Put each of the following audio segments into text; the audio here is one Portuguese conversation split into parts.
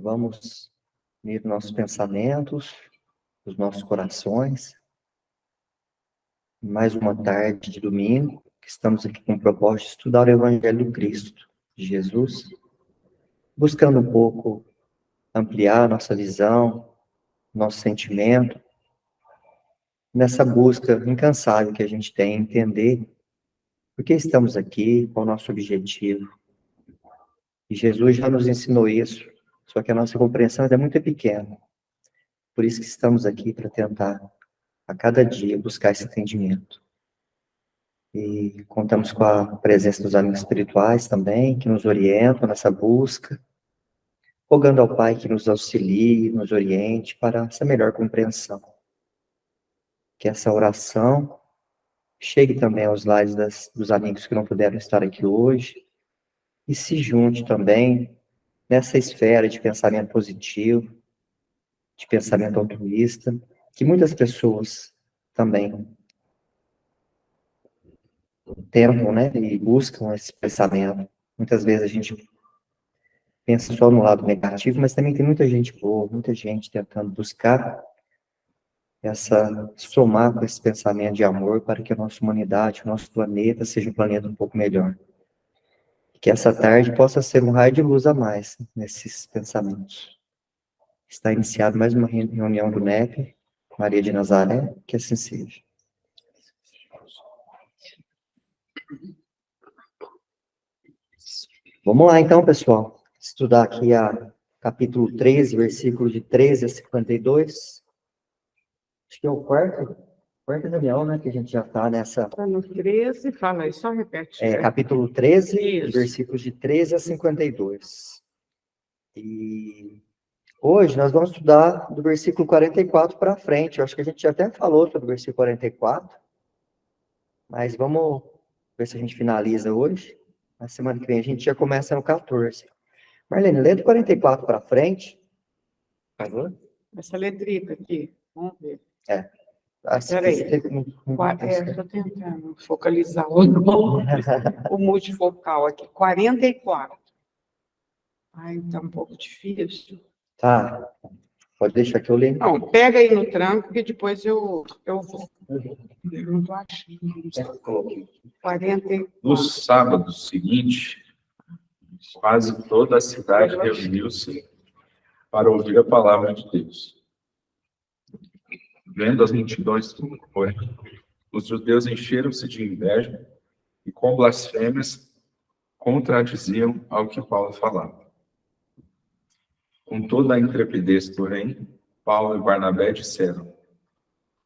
vamos unir nossos pensamentos, os nossos corações. Mais uma tarde de domingo, que estamos aqui com o propósito de estudar o Evangelho do Cristo, de Jesus, buscando um pouco ampliar nossa visão, nosso sentimento, nessa busca incansável que a gente tem em entender por que estamos aqui, qual é o nosso objetivo. E Jesus já nos ensinou isso, só que a nossa compreensão ainda é muito pequena. Por isso que estamos aqui para tentar, a cada dia, buscar esse entendimento. E contamos com a presença dos amigos espirituais também, que nos orientam nessa busca, rogando ao Pai que nos auxilie, nos oriente para essa melhor compreensão. Que essa oração chegue também aos lares dos amigos que não puderam estar aqui hoje, e se junte também nessa esfera de pensamento positivo, de pensamento altruísta, que muitas pessoas também tentam, né, e buscam esse pensamento. Muitas vezes a gente pensa só no lado negativo, mas também tem muita gente boa, muita gente tentando buscar somar com esse pensamento de amor para que a nossa humanidade, o nosso planeta, seja um planeta um pouco melhor. Que essa tarde possa ser um raio de luz a mais nesses pensamentos. Está iniciada mais uma reunião do NEP, Maria de Nazaré, que assim seja. Vamos lá então, pessoal, estudar aqui a capítulo 13, versículo de 13 a 52. Acho que é o quarto reunião, né, que a gente já está nessa... Está no 13, fala aí, só repete. Capítulo 13, Isso. Versículos de 13 a 52. E hoje nós vamos estudar do versículo 44 para frente. Eu acho que a gente já até falou sobre o versículo 44, mas vamos ver se a gente finaliza hoje. Na semana que vem a gente já começa no 14. Marlene, lê do 44 para frente, por favor. Essa letrita aqui, vamos ver. Peraí. Estou tentando focalizar o multifocal aqui. 44. Ai, tá um pouco difícil. Tá, pode deixar que eu leio. Não, pega aí no tranco que depois eu vou. Eu não estou achando. 44. No sábado seguinte, quase toda a cidade reuniu-se para ouvir a palavra de Deus. Vendo as multidões, porém, os judeus encheram-se de inveja e com blasfêmias contradiziam ao que Paulo falava. Com toda a intrepidez, porém, Paulo e Barnabé disseram: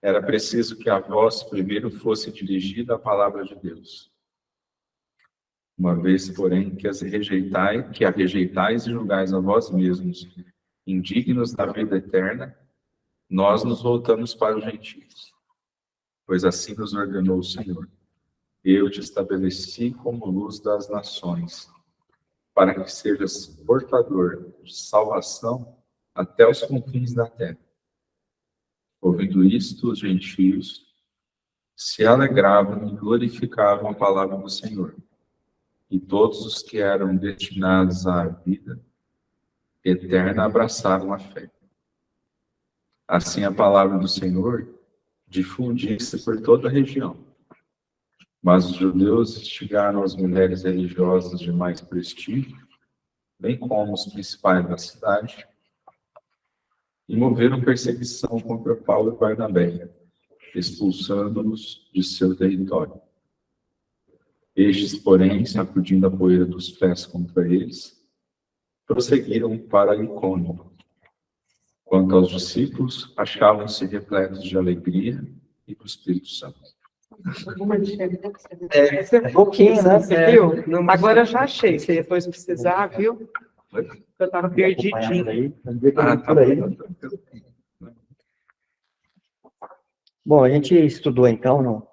era preciso que a vós primeiro fosse dirigida a palavra de Deus. Uma vez, porém, que a rejeitais e julgais a vós mesmos, indignos da vida eterna, nós nos voltamos para os gentios. Pois assim nos ordenou o Senhor: eu te estabeleci como luz das nações, para que sejas portador de salvação até os confins da terra. Ouvindo isto, os gentios se alegravam e glorificavam a palavra do Senhor. E todos os que eram destinados à vida eterna abraçaram a fé. Assim a palavra do Senhor difundia-se por toda a região. Mas os judeus instigaram as mulheres religiosas de mais prestígio, bem como os principais da cidade, e moveram perseguição contra Paulo e Barnabé, expulsando-os de seu território. Estes, porém, sacudindo a poeira dos pés contra eles, prosseguiram para Icônio. Quanto aos discípulos, achavam-se repletos de alegria e do Espírito Santo. Pouquinho, né? Você viu? Agora eu já achei, se depois precisar, viu? Eu estava perdidinho. Por aí. Bom, a gente estudou então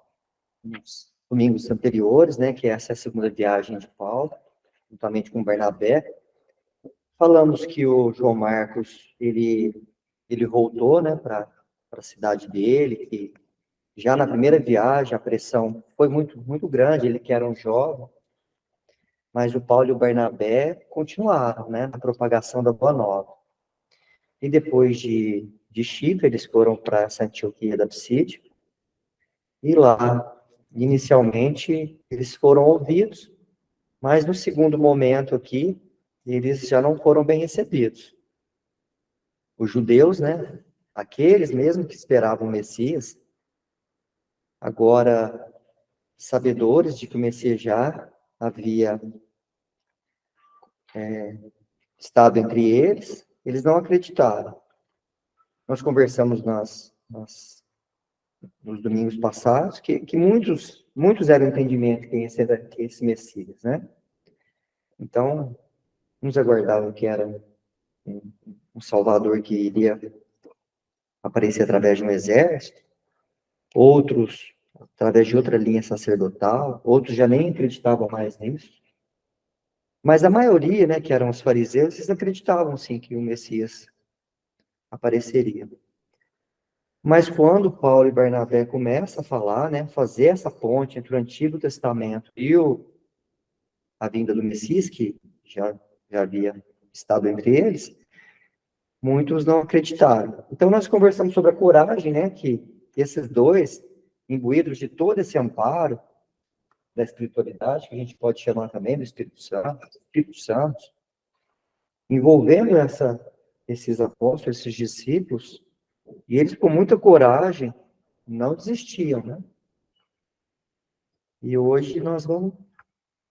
nos domingos anteriores, né, que essa é a segunda viagem de Paulo, juntamente com Barnabé. Falamos que o João Marcos, ele voltou, né, para a cidade dele, que já na primeira viagem a pressão foi muito, muito grande, ele que era um jovem, mas o Paulo e o Barnabé continuaram, né, na propagação da Boa Nova. E depois de Chipre, eles foram para essa Antioquia da Psídia. E lá, inicialmente, eles foram ouvidos, mas no segundo momento aqui, eles já não foram bem recebidos. Os judeus, né, aqueles mesmo que esperavam o Messias, agora sabedores de que o Messias já havia estado entre eles, eles não acreditaram. Nós conversamos nos domingos passados que muitos eram entendimento que esse Messias, né? Então, uns aguardavam que era um Salvador que iria aparecer através de um exército, outros através de outra linha sacerdotal, outros já nem acreditavam mais nisso. Mas a maioria, né, que eram os fariseus, eles acreditavam sim que o Messias apareceria. Mas quando Paulo e Barnabé começam a falar, né, fazer essa ponte entre o Antigo Testamento e a vinda do Messias, que já havia estado entre eles, muitos não acreditaram. Então nós conversamos sobre a coragem, né, que esses dois, imbuídos de todo esse amparo da espiritualidade, que a gente pode chamar também do Espírito Santo, envolvendo esses apóstolos, esses discípulos, e eles com muita coragem não desistiam, né? E hoje nós vamos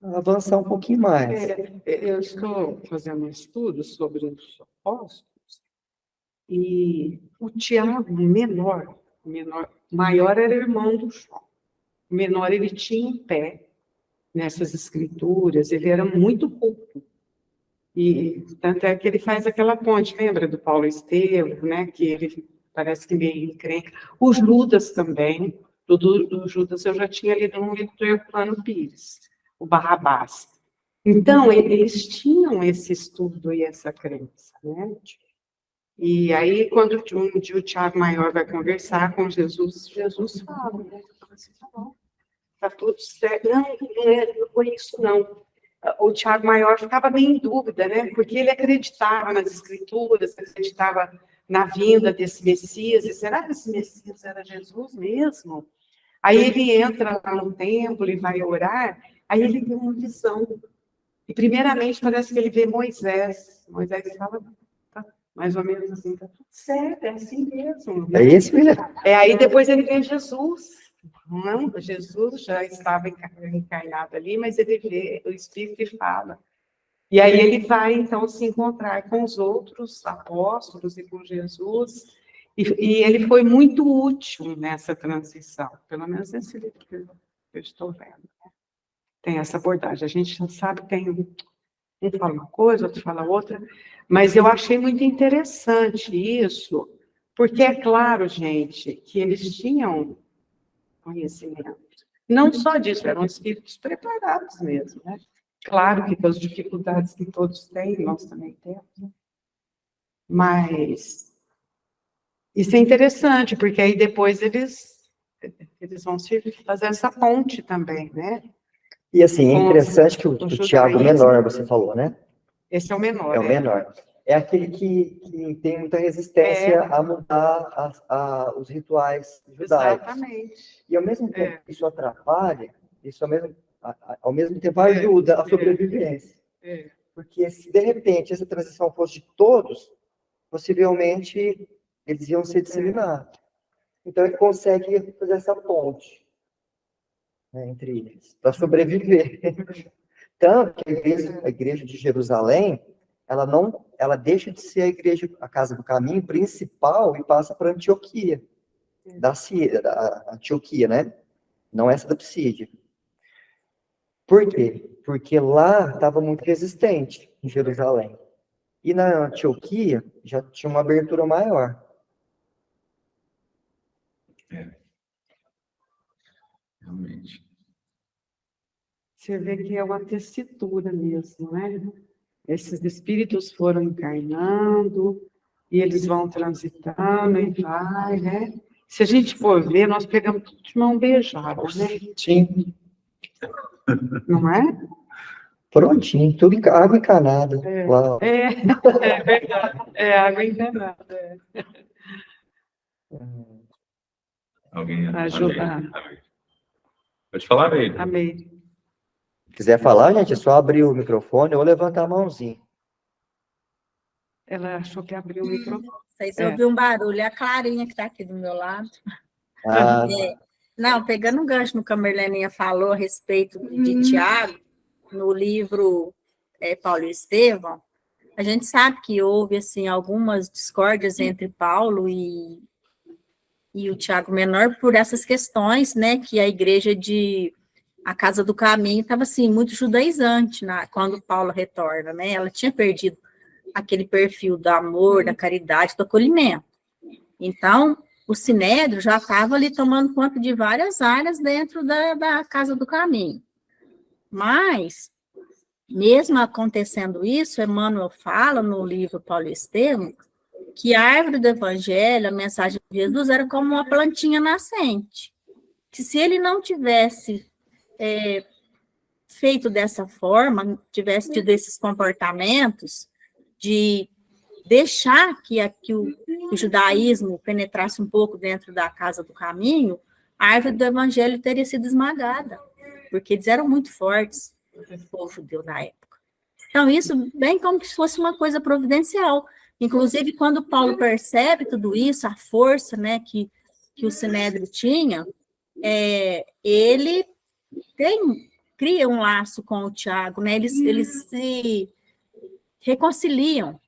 avançar um pouquinho mais. Eu estou fazendo um estudo sobre os apóstolos, e o Tiago, maior era irmão do João. O menor, ele tinha em pé nessas escrituras, ele era muito culto. E tanto é que ele faz aquela ponte, lembra do Paulo Estevam, né? Que ele parece que meio encrenca. O Judas também, do Judas eu já tinha lido no livro do Herculano Pires, o Barrabás. Então, eles tinham esse estudo e essa crença, né? E aí, quando um dia o Tiago Maior vai conversar com Jesus, Jesus fala, né? Está tudo certo. Não foi isso, não. O Tiago Maior ficava meio em dúvida, né? Porque ele acreditava nas escrituras, acreditava na vinda desse Messias. E será que esse Messias era Jesus mesmo? Aí ele entra lá no templo e vai orar, aí ele tem uma visão. E primeiramente parece que ele vê Moisés. Moisés fala, tá, mais ou menos assim, tá tudo certo, é assim mesmo. É isso, filha? Aí depois ele vê Jesus. Não, Jesus já estava encarnado ali, mas ele vê o Espírito e fala. E aí ele vai, então, se encontrar com os outros apóstolos e com Jesus. E ele foi muito útil nessa transição. Pelo menos nesse livro que eu estou vendo. Tem essa abordagem. A gente já sabe que tem um fala uma coisa, outro fala outra. Mas eu achei muito interessante isso, porque é claro, gente, que eles tinham conhecimento. Não só disso, eram espíritos preparados mesmo, né? Claro que com as dificuldades que todos têm, nós também temos, né? Mas isso é interessante, porque aí depois eles vão fazer essa ponte também, né? E assim, é interessante que o Tiago menor, você falou, né? Esse é o menor. É o menor. É aquele que tem muita resistência a mudar os rituais judaicos. Exatamente. E ao mesmo tempo que isso atrapalha, isso ao mesmo tempo ajuda a sobrevivência. Porque se de repente essa transição fosse de todos, possivelmente eles iam ser disseminados. Então ele consegue fazer essa ponte, né, entre eles, para sobreviver. Tanto que a igreja de Jerusalém, ela deixa de ser a casa do caminho principal e passa para Antioquia, da Antioquia, né? Não essa da Psídia. Por quê? Porque lá estava muito resistente, em Jerusalém. E na Antioquia já tinha uma abertura maior. Realmente. Você vê que é uma tessitura mesmo, né? Esses espíritos foram encarnando, e eles vão transitando, e vai, né? Se a gente for ver, nós pegamos tudo de mão beijada, né? Sim. Não é? Prontinho, tudo água encanada. Uau. É verdade. É água encanada. Alguém? Ajuda. Amei. Pode falar, Meire. Amei. Quiser falar, gente, é só abrir o microfone ou levantar a mãozinha. Ela achou que abriu o microfone. Não sei se ouviu um barulho, é a Clarinha que está aqui do meu lado. Ah, Não, pegando um gancho no que a Merleninha falou a respeito de Tiago, no livro Paulo e Estevão, a gente sabe que houve assim, algumas discórdias entre Paulo e o Tiago Menor por essas questões, né, que a igreja a Casa do Caminho estava assim, muito judaizante quando Paulo retorna, né? Ela tinha perdido aquele perfil do amor, da caridade, do acolhimento. Então, o Sinédrio já estava ali tomando conta de várias áreas dentro da Casa do Caminho. Mas, mesmo acontecendo isso, Emmanuel fala no livro Paulo e Estevão que a árvore do Evangelho, a mensagem de Jesus, era como uma plantinha nascente. Que se ele não tivesse feito dessa forma, tivesse tido esses comportamentos de deixar que o judaísmo penetrasse um pouco dentro da Casa do Caminho, a árvore do Evangelho teria sido esmagada, porque eles eram muito fortes, o povo judeu na época. Então, isso bem como se fosse uma coisa providencial. Inclusive, quando Paulo percebe tudo isso, a força, né, que o Sinédrio tinha, ele cria um laço com o Tiago, né? Eles se reconciliam,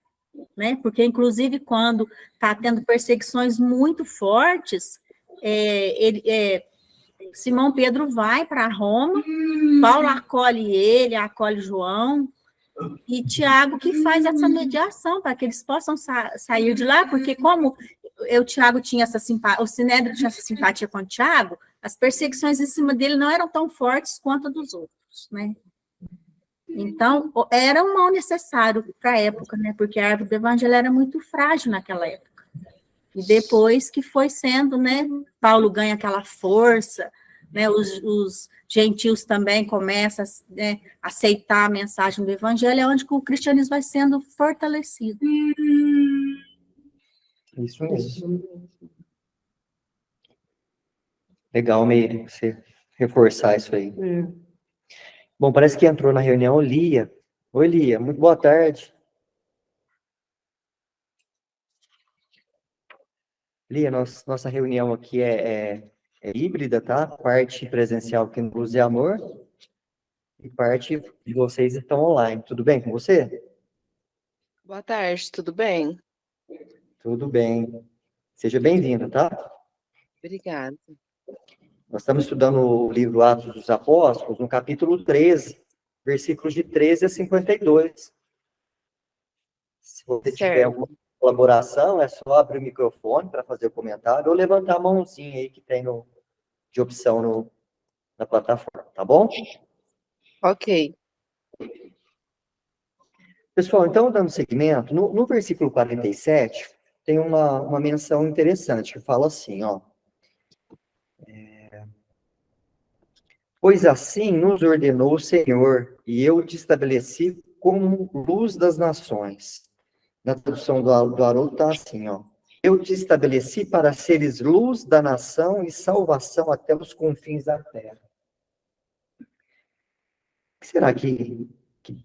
né? Porque, inclusive, quando está tendo perseguições muito fortes, Simão Pedro vai para Roma, Paulo acolhe João, e Tiago que faz essa mediação para que eles possam sair de lá, porque como o Tiago tinha essa simpatia, o Sinédrio tinha essa simpatia com o Tiago, as perseguições em cima dele não eram tão fortes quanto a dos outros, né? Então, era um mal necessário para a época, né? Porque a árvore do Evangelho era muito frágil naquela época. E depois que foi sendo, né? Paulo ganha aquela força, né? Os gentios também começam a aceitar a mensagem do Evangelho, é onde o cristianismo vai sendo fortalecido. isso mesmo. Legal, Meire, você reforçar isso aí. Bom, parece que entrou na reunião Lia. Oi, Lia, muito boa tarde. Lia, nossa reunião aqui é híbrida, tá? Parte presencial aqui no Luz e Amor e parte de vocês estão online. Tudo bem com você? Boa tarde, tudo bem? Tudo bem. Seja bem-vindo, tá? Obrigada. Nós estamos estudando o livro Atos dos Apóstolos, no capítulo 13, versículos de 13 a 52. Se você tiver alguma colaboração, é só abrir o microfone para fazer o comentário ou levantar a mãozinha aí que tem de opção na plataforma, tá bom? Ok. Pessoal, então, dando seguimento, no versículo 47, tem uma menção interessante, que fala assim, ó. Pois assim nos ordenou o Senhor, e eu te estabeleci como luz das nações. Na tradução do Haroldo está assim, ó. Eu te estabeleci para seres luz da nação e salvação até os confins da terra. O que será que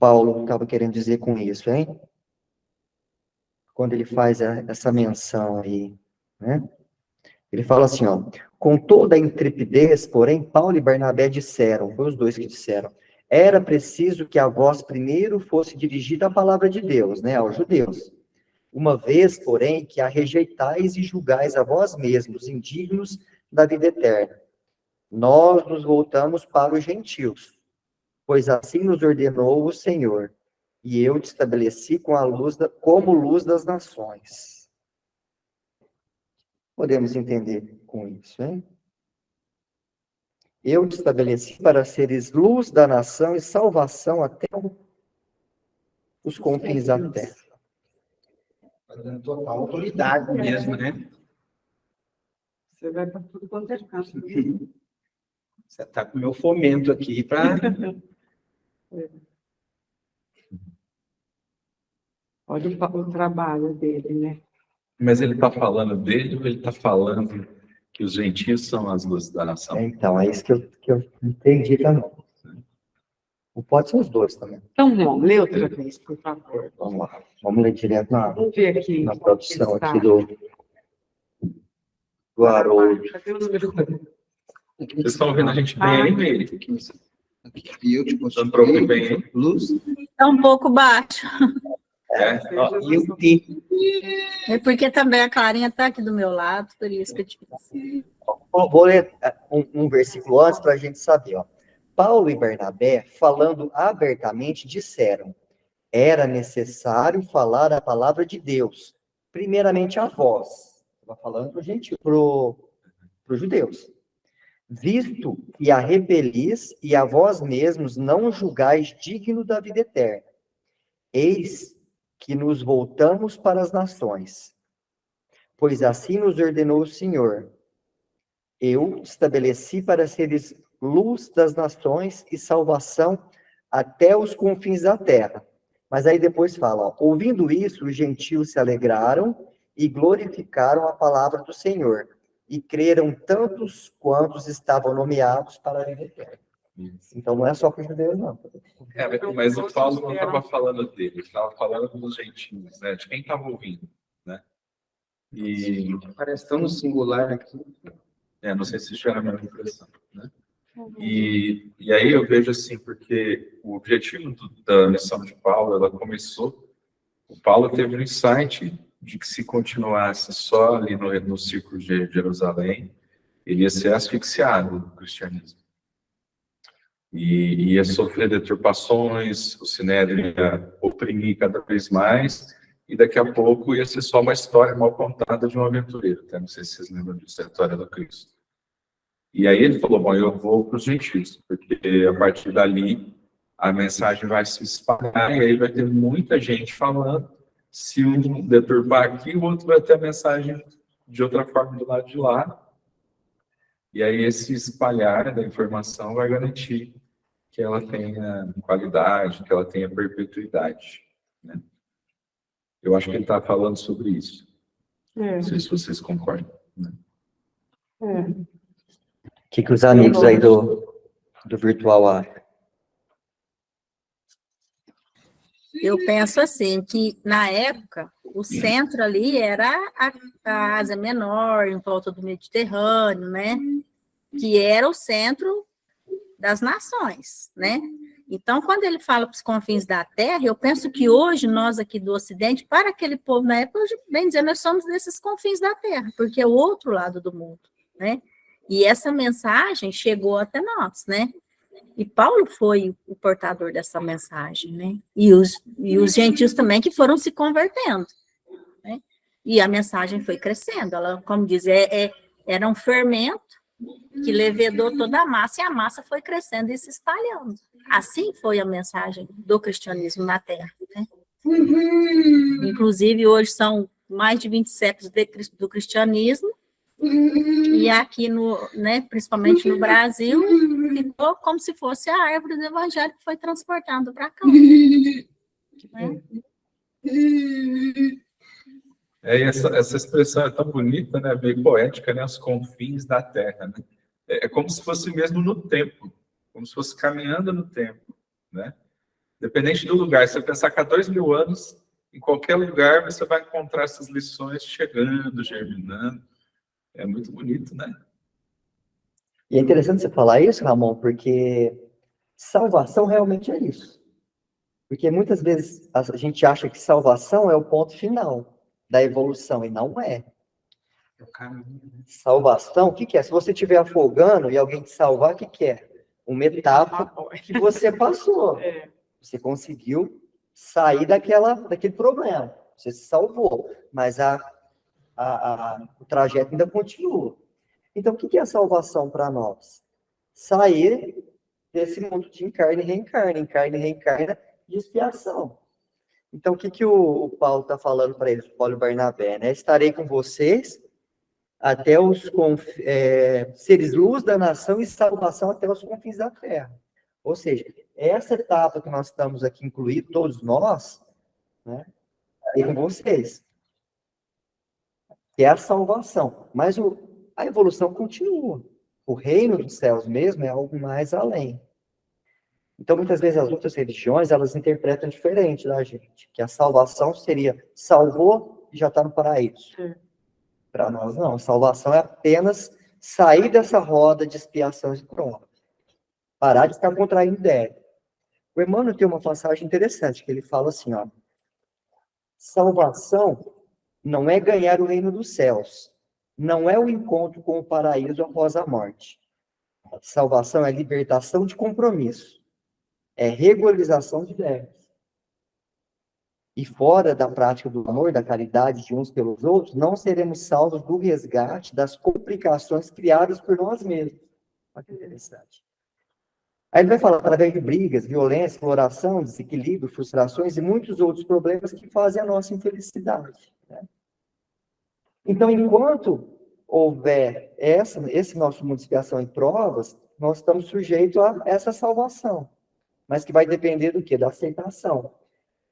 Paulo estava querendo dizer com isso, hein? Quando ele faz essa menção aí, né? Ele fala assim, ó, com toda a intrepidez, porém, Paulo e Barnabé disseram, foi os dois que disseram, era preciso que a vós primeiro fosse dirigida a palavra de Deus, né, aos judeus. Uma vez, porém, que a rejeitais e julgais a vós mesmos, indignos da vida eterna. Nós nos voltamos para os gentios, pois assim nos ordenou o Senhor, e eu te estabeleci como luz das nações. Podemos entender com isso, hein? Eu te estabeleci para seres luz da nação e salvação até os confins da terra. Dando total autoridade mesmo, né? Você vai para tudo quanto é canto. Você está com o meu fomento aqui para. Olha o trabalho dele, né? Mas ele está falando dele ou ele está falando que os gentios são as luzes da nação? Então, é isso que eu entendi também. Ou pode ser os dois também. Então, vamos, lê outra vez, por favor. Vamos lá. Vamos ler direto Vamos ver aqui. na produção Está. aqui do Haroldo. Cadê o número? Vocês estão ouvindo a gente bem aí, Meire? E eu te Dando para ouvir bem aí? Luz É um pouco baixo. É? ó, e o T. É porque também a Clarinha está aqui do meu lado, por isso que eu te disse. Vou ler um versículo antes para a gente saber. Ó. Paulo e Barnabé, falando abertamente, disseram: era necessário falar a palavra de Deus, primeiramente a vós. Estava falando para os judeus. Visto que a rebelis e a vós mesmos não julgais digno da vida eterna. Eis que nos voltamos para as nações. Pois assim nos ordenou o Senhor. Eu estabeleci para seres luz das nações e salvação até os confins da terra. Mas aí depois fala, ó, ouvindo isso, os gentios se alegraram e glorificaram a palavra do Senhor, e creram tantos quantos estavam nomeados para a vida eterna. Então não é só para os judeus, não. Mas o Paulo não estava falando dele, ele estava falando dos gentios, né? De quem estava ouvindo, né? E Parece tão no singular aqui. não sei se gera a mesma impressão, né? E aí eu vejo assim, porque o objetivo da missão de Paulo, ela começou, o Paulo teve um insight de que se continuasse só ali no círculo de Jerusalém, ele ia ser asfixiado no cristianismo. E ia sofrer deturpações, o Sinédrio ia oprimir cada vez mais, e daqui a pouco ia ser só uma história mal contada de um aventureiro. Até não sei se vocês lembram disso, a história do Cristo. E aí ele falou, bom, eu vou para os gentios, porque a partir dali a mensagem vai se espalhar, e aí vai ter muita gente falando. Se um deturpar aqui, o outro vai ter a mensagem de outra forma do lado de lá. E aí esse espalhar da informação vai garantir que ela tenha qualidade, que ela tenha perpetuidade, né? Eu acho que ele está falando sobre isso. Não sei se vocês concordam, né? O que os amigos aí do virtual acham? Eu penso assim, que na época, o centro ali era a Ásia Menor, em volta do Mediterrâneo, né? Que era o centro das nações, né? Então, quando ele fala para os confins da terra, eu penso que hoje, nós aqui do Ocidente, para aquele povo na época, bem dizer, nós somos desses confins da terra, porque é o outro lado do mundo, né? E essa mensagem chegou até nós, né? E Paulo foi o portador dessa mensagem, né? E os gentios também que foram se convertendo, né? E a mensagem foi crescendo. Ela, como diz, era um fermento que levedou toda a massa, e a massa foi crescendo e se espalhando. Assim foi a mensagem do cristianismo na Terra, né? Inclusive, hoje são mais de 20 séculos do cristianismo, e aqui, né, principalmente no Brasil, ficou como se fosse a árvore do evangelho que foi transportando para cá. Né? Essa expressão é tão bonita, né? Bem poética, né? Os confins da terra, né? É como se fosse mesmo no tempo, como se fosse caminhando no tempo, né? Dependente do lugar, se você pensar que há 2000 anos, em qualquer lugar você vai encontrar essas lições chegando, germinando. É muito bonito, né? E é interessante você falar isso, Ramon, porque salvação realmente é isso. Porque muitas vezes a gente acha que salvação é o ponto final da evolução, e não é. É o caminho. Salvação, o que é? Se você estiver afogando e alguém te salvar, o que é? Uma etapa que você passou. Você conseguiu sair daquele problema. Você se salvou, mas o trajeto ainda continua. Então, o que é a salvação para nós? Sair desse mundo de encarne e reencarna, de expiação. Então, o que o Paulo está falando para eles, Paulo e Barnabé, né? Estarei com vocês até os seres luz da nação e salvação até os confins da terra. Ou seja, essa etapa que nós estamos aqui incluídos, todos nós, né? com vocês. Que é a salvação. Mas a evolução continua. O reino dos céus mesmo é algo mais além. Então, muitas vezes, as outras religiões, elas interpretam diferente da gente. Que a salvação seria, salvou e já está no paraíso. Para nós, não. A salvação é apenas sair dessa roda de expiação e prova. Parar de ficar contraindo débito. O Emmanuel tem uma passagem interessante, que ele fala assim, ó. Salvação não é ganhar o reino dos céus. Não é o encontro com o paraíso após a morte. Salvação é libertação de compromisso. É regularização de débitos. E fora da prática do amor, da caridade de uns pelos outros, não seremos salvos do resgate das complicações criadas por nós mesmos. Olha que interessante. Aí ele vai falar através de brigas, violência, exploração, desequilíbrio, frustrações e muitos outros problemas que fazem a nossa infelicidade. Né? Então, enquanto houver esse nosso mundo de expiação e provas, nós estamos sujeitos a essa salvação. Mas que vai depender do quê? Da aceitação.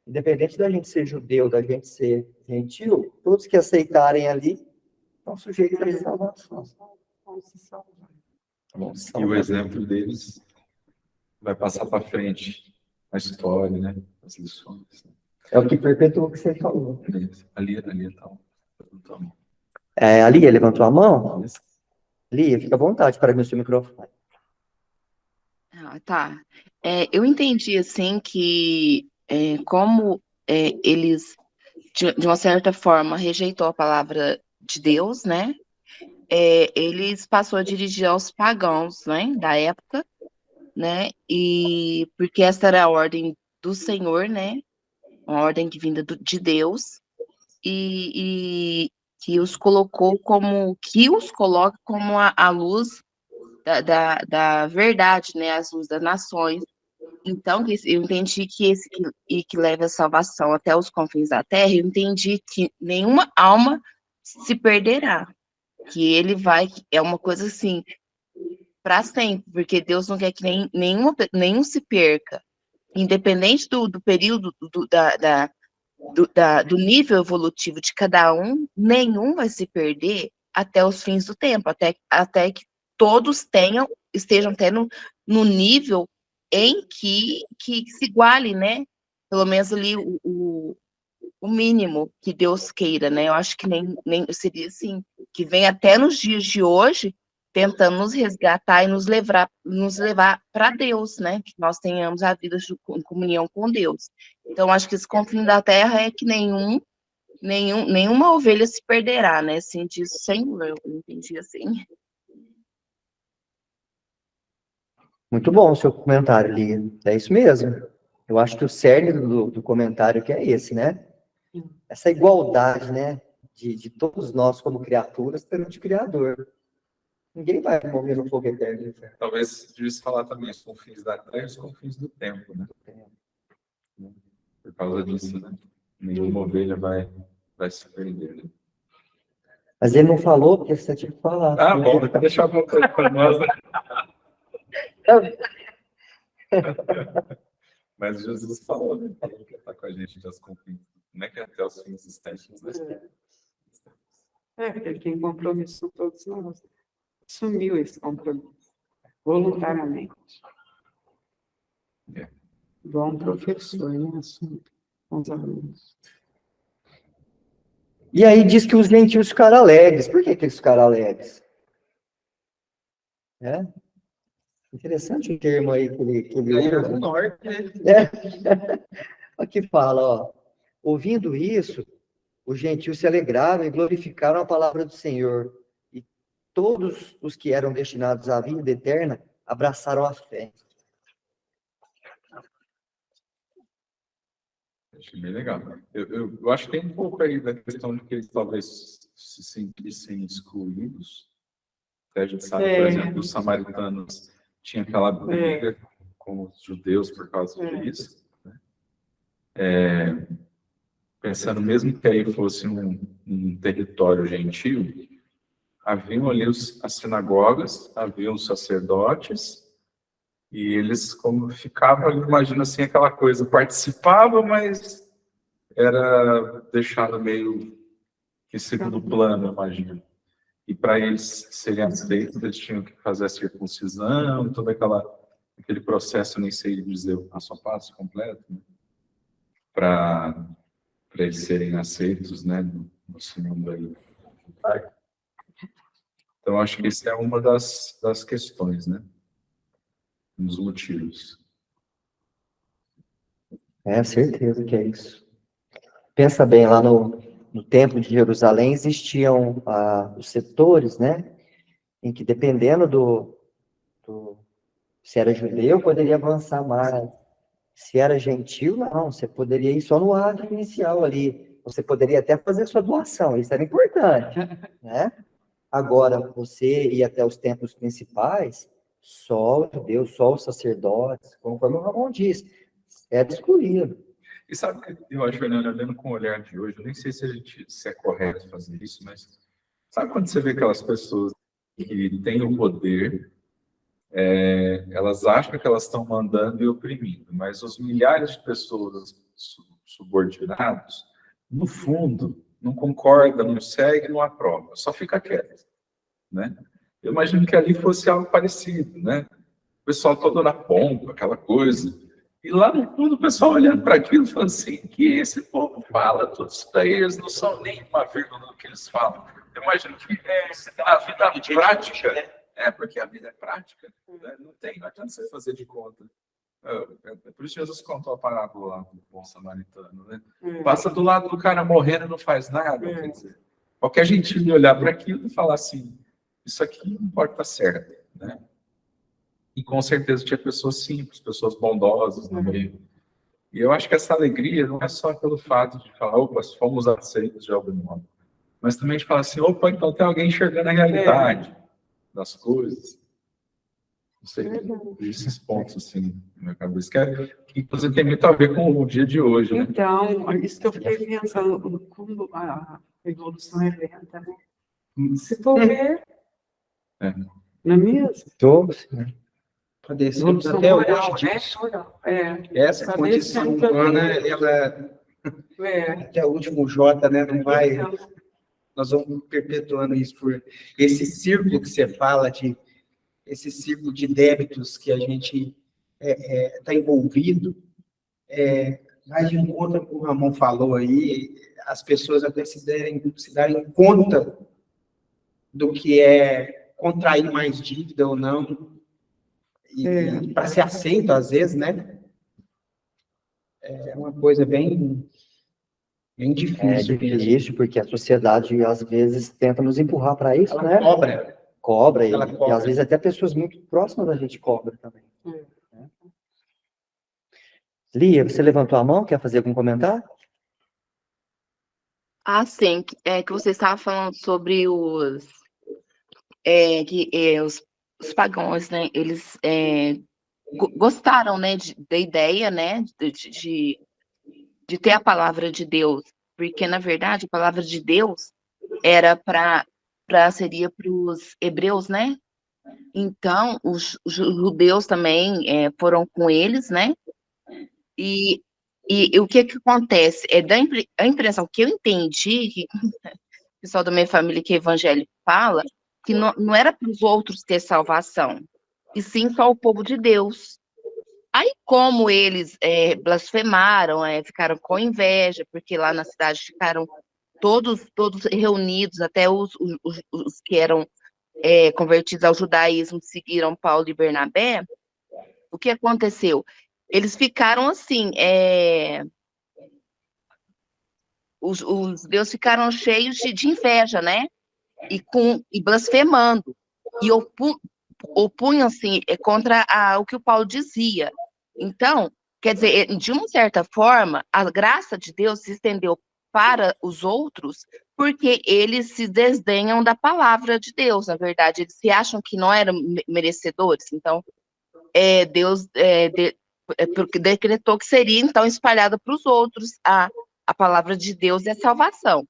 Independente da gente ser judeu, da gente ser gentil, todos que aceitarem ali estão sujeitos a essa salvação. E o exemplo deles vai passar para frente a história, né? As lições. É o que perpetua o que você falou. Ali tá. A Lia levantou a mão? Lia, fica à vontade para mim o seu microfone. Tá. Eu entendi, assim, que como eles, de uma certa forma, rejeitou a palavra de Deus, né? Eles passou a dirigir aos pagãos, né? Da época, né? E porque essa era a ordem do Senhor, né? Uma ordem que vinda de Deus, e que os coloca como a luz da verdade, né? As luzes das nações. Então, eu entendi que leva a salvação até os confins da terra, eu entendi que nenhuma alma se perderá, que ele vai, é uma coisa assim, para sempre, porque Deus não quer que nenhum se perca, independente do período, do nível evolutivo de cada um, nenhum vai se perder até os fins do tempo, até que todos estejam tendo no nível em que se iguale, né? Pelo menos ali o mínimo que Deus queira, né? Eu acho que nem seria assim, que vem até nos dias de hoje tentando nos resgatar e nos levar para Deus, né? Que nós tenhamos a vida em comunhão com Deus. Então, acho que esse confim da terra é que nenhuma ovelha se perderá, né? Assim diz o Senhor, eu entendi assim. Muito bom o seu comentário, Lia. É isso mesmo. Eu acho que o cerne do comentário que é esse, né? Essa igualdade, né? De todos nós como criaturas perante o Criador. Ninguém vai morrer no fogo eterno. Talvez devia falar também os confins da terra e os confins do tempo, né? Por causa disso, né? Nenhuma ovelha vai se perder, né? Mas ele não falou, porque você tinha que falar. Ah, bom, vou deixar para nós, né? Mas Jesus falou, né? Falou que está com a gente até os confins. Não é que até os fins dos tempos, né? Porque ele tem compromisso com todos nós. Assumiu esse compromisso, voluntariamente. Bom professor, né? Assumiu com os alunos. E aí diz que os gentios ficaram alegres. Por que eles ficaram alegres? Interessante o termo aí que ele usa. No norte, né? Aqui fala, ó. Ouvindo isso, os gentios se alegraram e glorificaram a palavra do Senhor. E todos os que eram destinados à vida eterna abraçaram a fé. Achei bem legal. Eu acho que tem um pouco aí da questão de que eles talvez se sentissem excluídos. A gente sabe, por exemplo, os samaritanos tinham aquela briga com os judeus por causa disso. Né? Pensando mesmo que aí fosse um território gentil, haviam ali as sinagogas, haviam os sacerdotes, e eles como ficavam ali, imagina assim, aquela coisa, participavam, mas era deixado meio que segundo plano, eu imagino. E para eles serem aceitos, eles tinham que fazer a circuncisão, aquele processo, nem sei dizer o passo a passo completo, né? Para eles serem aceitos, né, no mundo aí. Então, acho que essa é uma das questões, né? Um dos motivos. Certeza que é isso. Pensa bem, lá no Templo de Jerusalém existiam os setores, né? Em que, dependendo se era judeu, poderia avançar mais. Se era gentil, não. Você poderia ir só no ato inicial ali. Você poderia até fazer sua doação. Isso era importante, né? Agora, você ir até os templos principais, só o judeu, só os sacerdotes, conforme o Ramon diz, era excluído. E sabe o que eu acho, Fernando, olhando com o olhar de hoje, eu nem sei se é correto fazer isso, mas sabe quando você vê aquelas pessoas que têm o poder, elas acham que elas estão mandando e oprimindo, mas os milhares de pessoas subordinados, no fundo, não concorda, não segue, não aprova, só fica quieto, né? Eu imagino que ali fosse algo parecido, né? O pessoal todo na pompa, aquela coisa. E lá no fundo, o pessoal olhando para aquilo, falando assim, que esse povo fala, tudo isso daí, eles não são nem uma vírgula do que eles falam. Eu imagino que a vida prática, porque a vida é prática, né? Não adianta você fazer de conta. Por isso Jesus contou a parábola lá do bom samaritano, né? Passa do lado do cara morrendo e não faz nada, quer dizer. Qualquer gentil olhar para aquilo e falar assim, isso aqui não pode estar certo, né? E com certeza tinha pessoas simples, pessoas bondosas no meio. E eu acho que essa alegria não é só pelo fato de falar, opa, fomos aceitos de algum modo, mas também de falar assim, opa, então tem alguém enxergando a realidade das coisas. Não sei, esses pontos assim na minha cabeça, que inclusive tem muito a ver com o dia de hoje, né? Então, isso que eu fiquei pensando, como a evolução é lenta, né? Se for ver, não é mesmo? Todos, né? Padecemos Evolução até moral, hoje né? disso. É. Essa Saber condição sempre humana, ela, até o último J, né, não vai... Nós vamos perpetuando isso por esse círculo que você fala, esse círculo de débitos que a gente está envolvido. Vai de encontro ao que o Ramon falou aí, as pessoas até se darem conta do que é contrair mais dívida ou não, e para ser aceito, às vezes, né? É uma coisa bem difícil. É difícil, porque a sociedade, às vezes, tenta nos empurrar para isso, Ela né? cobra. E às vezes até pessoas muito próximas da gente cobram também. Né? Lia, você levantou a mão, quer fazer algum comentário? Ah, sim, que você estava falando sobre os pagãos, né? Eles gostaram, né, da ideia, né, de ter a palavra de Deus, porque na verdade a palavra de Deus era seria para os hebreus, né? Então os judeus também foram com eles, né? E o que acontece? A impressão que eu entendi, que o pessoal da minha família que é evangélico fala, que não era para os outros ter salvação, e sim só o povo de Deus. Aí, como eles blasfemaram, ficaram com inveja, porque lá na cidade ficaram todos reunidos, até os que eram convertidos ao judaísmo seguiram Paulo e Bernabé, o que aconteceu? Eles ficaram assim, os judeus ficaram cheios de inveja, né? E blasfemando, e opunham-se contra o que o Paulo dizia. Então, quer dizer, de uma certa forma, a graça de Deus se estendeu para os outros, porque eles se desdenham da palavra de Deus, na verdade, eles se acham que não eram merecedores. Então, Deus decretou que seria, então, espalhada para os outros a palavra de Deus e a salvação.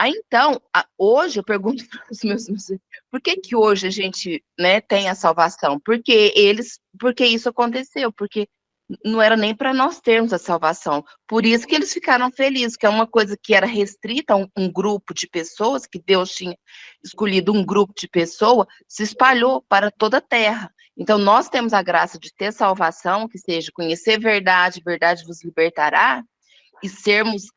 Aí, então, hoje eu pergunto para os meus por que hoje a gente, né, tem a salvação? Porque isso aconteceu, porque não era nem para nós termos a salvação. Por isso que eles ficaram felizes, que é uma coisa que era restrita a um grupo de pessoas, que Deus tinha escolhido um grupo de pessoas, se espalhou para toda a terra. Então, nós temos a graça de ter salvação, que seja conhecer verdade, verdade vos libertará, e sermos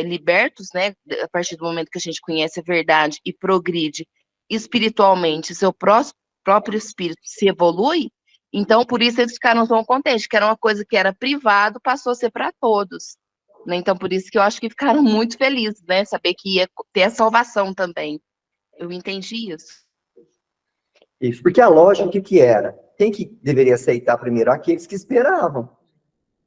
libertos, né, a partir do momento que a gente conhece a verdade e progride espiritualmente, seu próprio espírito se evolui. Então, por isso eles ficaram tão contentes, que era uma coisa que era privado, passou a ser para todos, né? Então, por isso que eu acho que ficaram muito felizes, né, saber que ia ter a salvação também. Eu entendi isso. Isso, porque a lógica, o que que era? Quem que deveria aceitar primeiro? Aqueles que esperavam,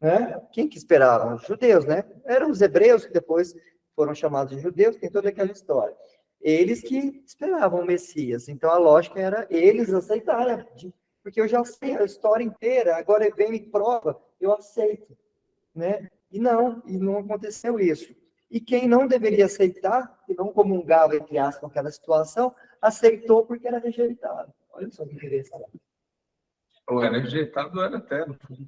né? Quem que esperavam? Os judeus, né? Eram os hebreus que depois foram chamados de judeus, tem toda aquela história. Eles que esperavam o Messias. Então, a lógica era eles aceitarem, porque eu já sei a história inteira, agora vem e prova, eu aceito, né? E não aconteceu isso. E quem não deveria aceitar, que não comungava, entre aspas, com aquela situação, aceitou porque era rejeitado. Olha só que interessante. Ou era rejeitado, ou era até, no fundo,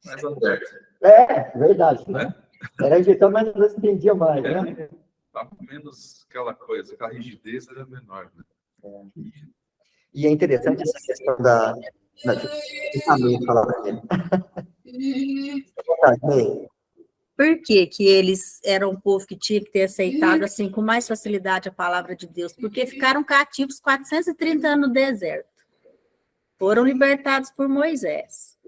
mais aberto. É, verdade. Né? Era rejeitado, mas não se entendia mais, né? Tava menos aquela coisa, aquela rigidez era menor. Né? E é interessante essa questão da caminho, falar para ele. Por que que eles eram um povo que tinha que ter aceitado assim com mais facilidade a palavra de Deus? Porque ficaram cativos 430 anos no deserto. Foram libertados por Moisés.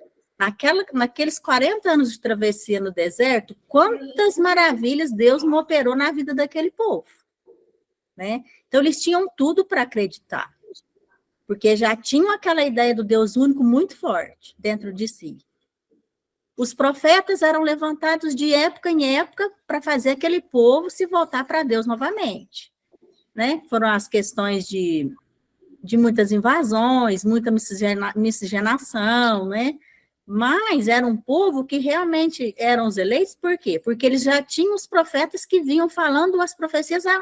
Naqueles 40 anos de travessia no deserto, quantas maravilhas Deus não operou na vida daquele povo, né? Então, eles tinham tudo para acreditar, porque já tinham aquela ideia do Deus único muito forte dentro de si. Os profetas eram levantados de época em época para fazer aquele povo se voltar para Deus novamente, né? Foram as questões de muitas invasões, muita miscigenação, né? Mas era um povo que realmente eram os eleitos, por quê? Porque eles já tinham os profetas que vinham falando as profecias há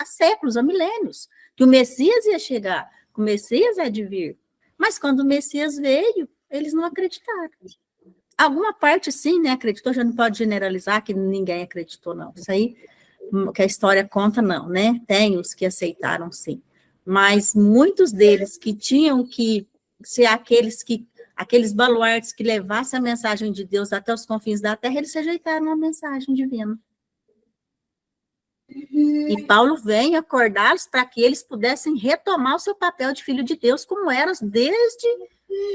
séculos, há milênios, que o Messias ia chegar, que o Messias é de vir. Mas quando o Messias veio, eles não acreditaram. Alguma parte, sim, né, acreditou, já não pode generalizar que ninguém acreditou, não. Isso aí, que a história conta, não, né? Tem os que aceitaram, sim. Mas muitos deles que tinham que ser aqueles baluartes que levassem a mensagem de Deus até os confins da terra, eles rejeitaram a mensagem divina. E Paulo vem acordá-los para que eles pudessem retomar o seu papel de filho de Deus, como eram desde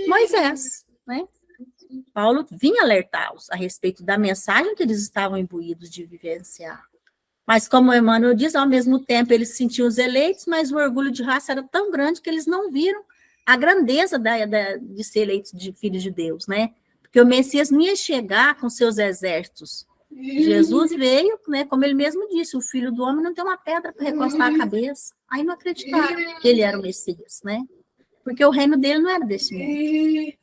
Moisés, né? Paulo vinha alertá-los a respeito da mensagem que eles estavam imbuídos de vivenciar. Mas, como Emmanuel diz, ao mesmo tempo eles sentiam os eleitos, mas o orgulho de raça era tão grande que eles não viram a grandeza de ser eleitos de filhos de Deus, né? Porque o Messias não ia chegar com seus exércitos. Jesus veio, né, como ele mesmo disse, o filho do homem não tem uma pedra para recostar a cabeça. Aí não acreditaram que ele era o Messias, né? Porque o reino dele não era desse mundo.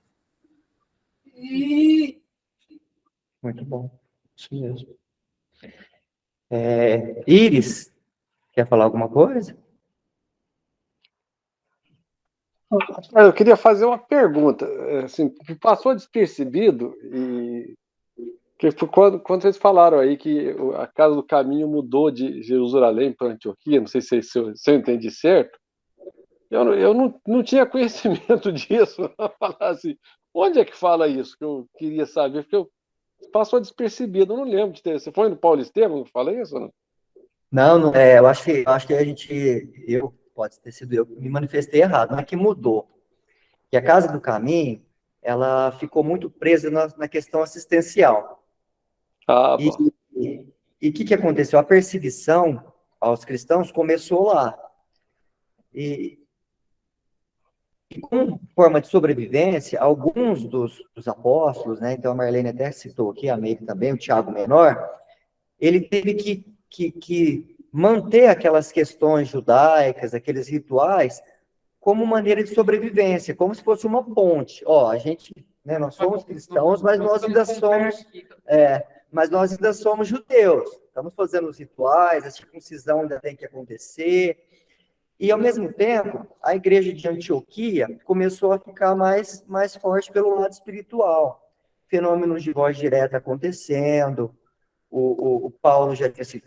Muito bom, isso mesmo. Iris, quer falar alguma coisa? Eu queria fazer uma pergunta, assim, passou despercebido, e que foi quando vocês falaram aí que a Casa do Caminho mudou de Jerusalém para Antioquia, não sei se eu entendi certo, eu não tinha conhecimento disso, falar assim, onde é que fala isso, que eu queria saber, porque passou despercebido, eu não lembro de ter, você foi no Paulo Estevam que fala isso? Não, eu acho que pode ter sido eu que me manifestei errado, não é que mudou. Que a Casa do Caminho, ela ficou muito presa na questão assistencial. Ah, E o que aconteceu? A perseguição aos cristãos começou lá. E como forma de sobrevivência, alguns dos apóstolos, né, então a Marlene até citou aqui, a Meire também, o Tiago Menor, ele teve que manter aquelas questões judaicas, aqueles rituais, como maneira de sobrevivência, como se fosse uma ponte. A gente, né, nós somos cristãos, mas nós ainda somos judeus. Estamos fazendo os rituais, a circuncisão ainda tem que acontecer. E, ao mesmo tempo, a igreja de Antioquia começou a ficar mais forte pelo lado espiritual. fenômenos de voz direta acontecendo, o Paulo já tinha sido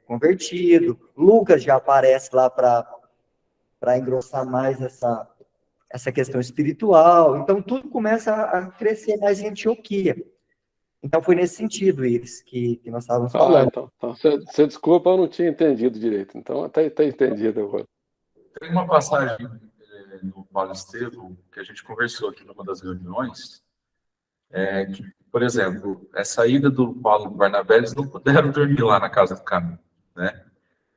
convertido, Lucas já aparece lá para engrossar mais essa questão espiritual. Então, tudo começa a crescer mais em Antioquia. Então, foi nesse sentido, Iris, que nós estávamos Olha, falando. então. Você desculpa, eu não tinha entendido direito. Então, até entendido agora. Tem uma passagem no Paulo Estevão que a gente conversou aqui numa das reuniões, que, por exemplo, essa ida do Paulo e do Barnabé, eles não puderam dormir lá na casa do caminho, né?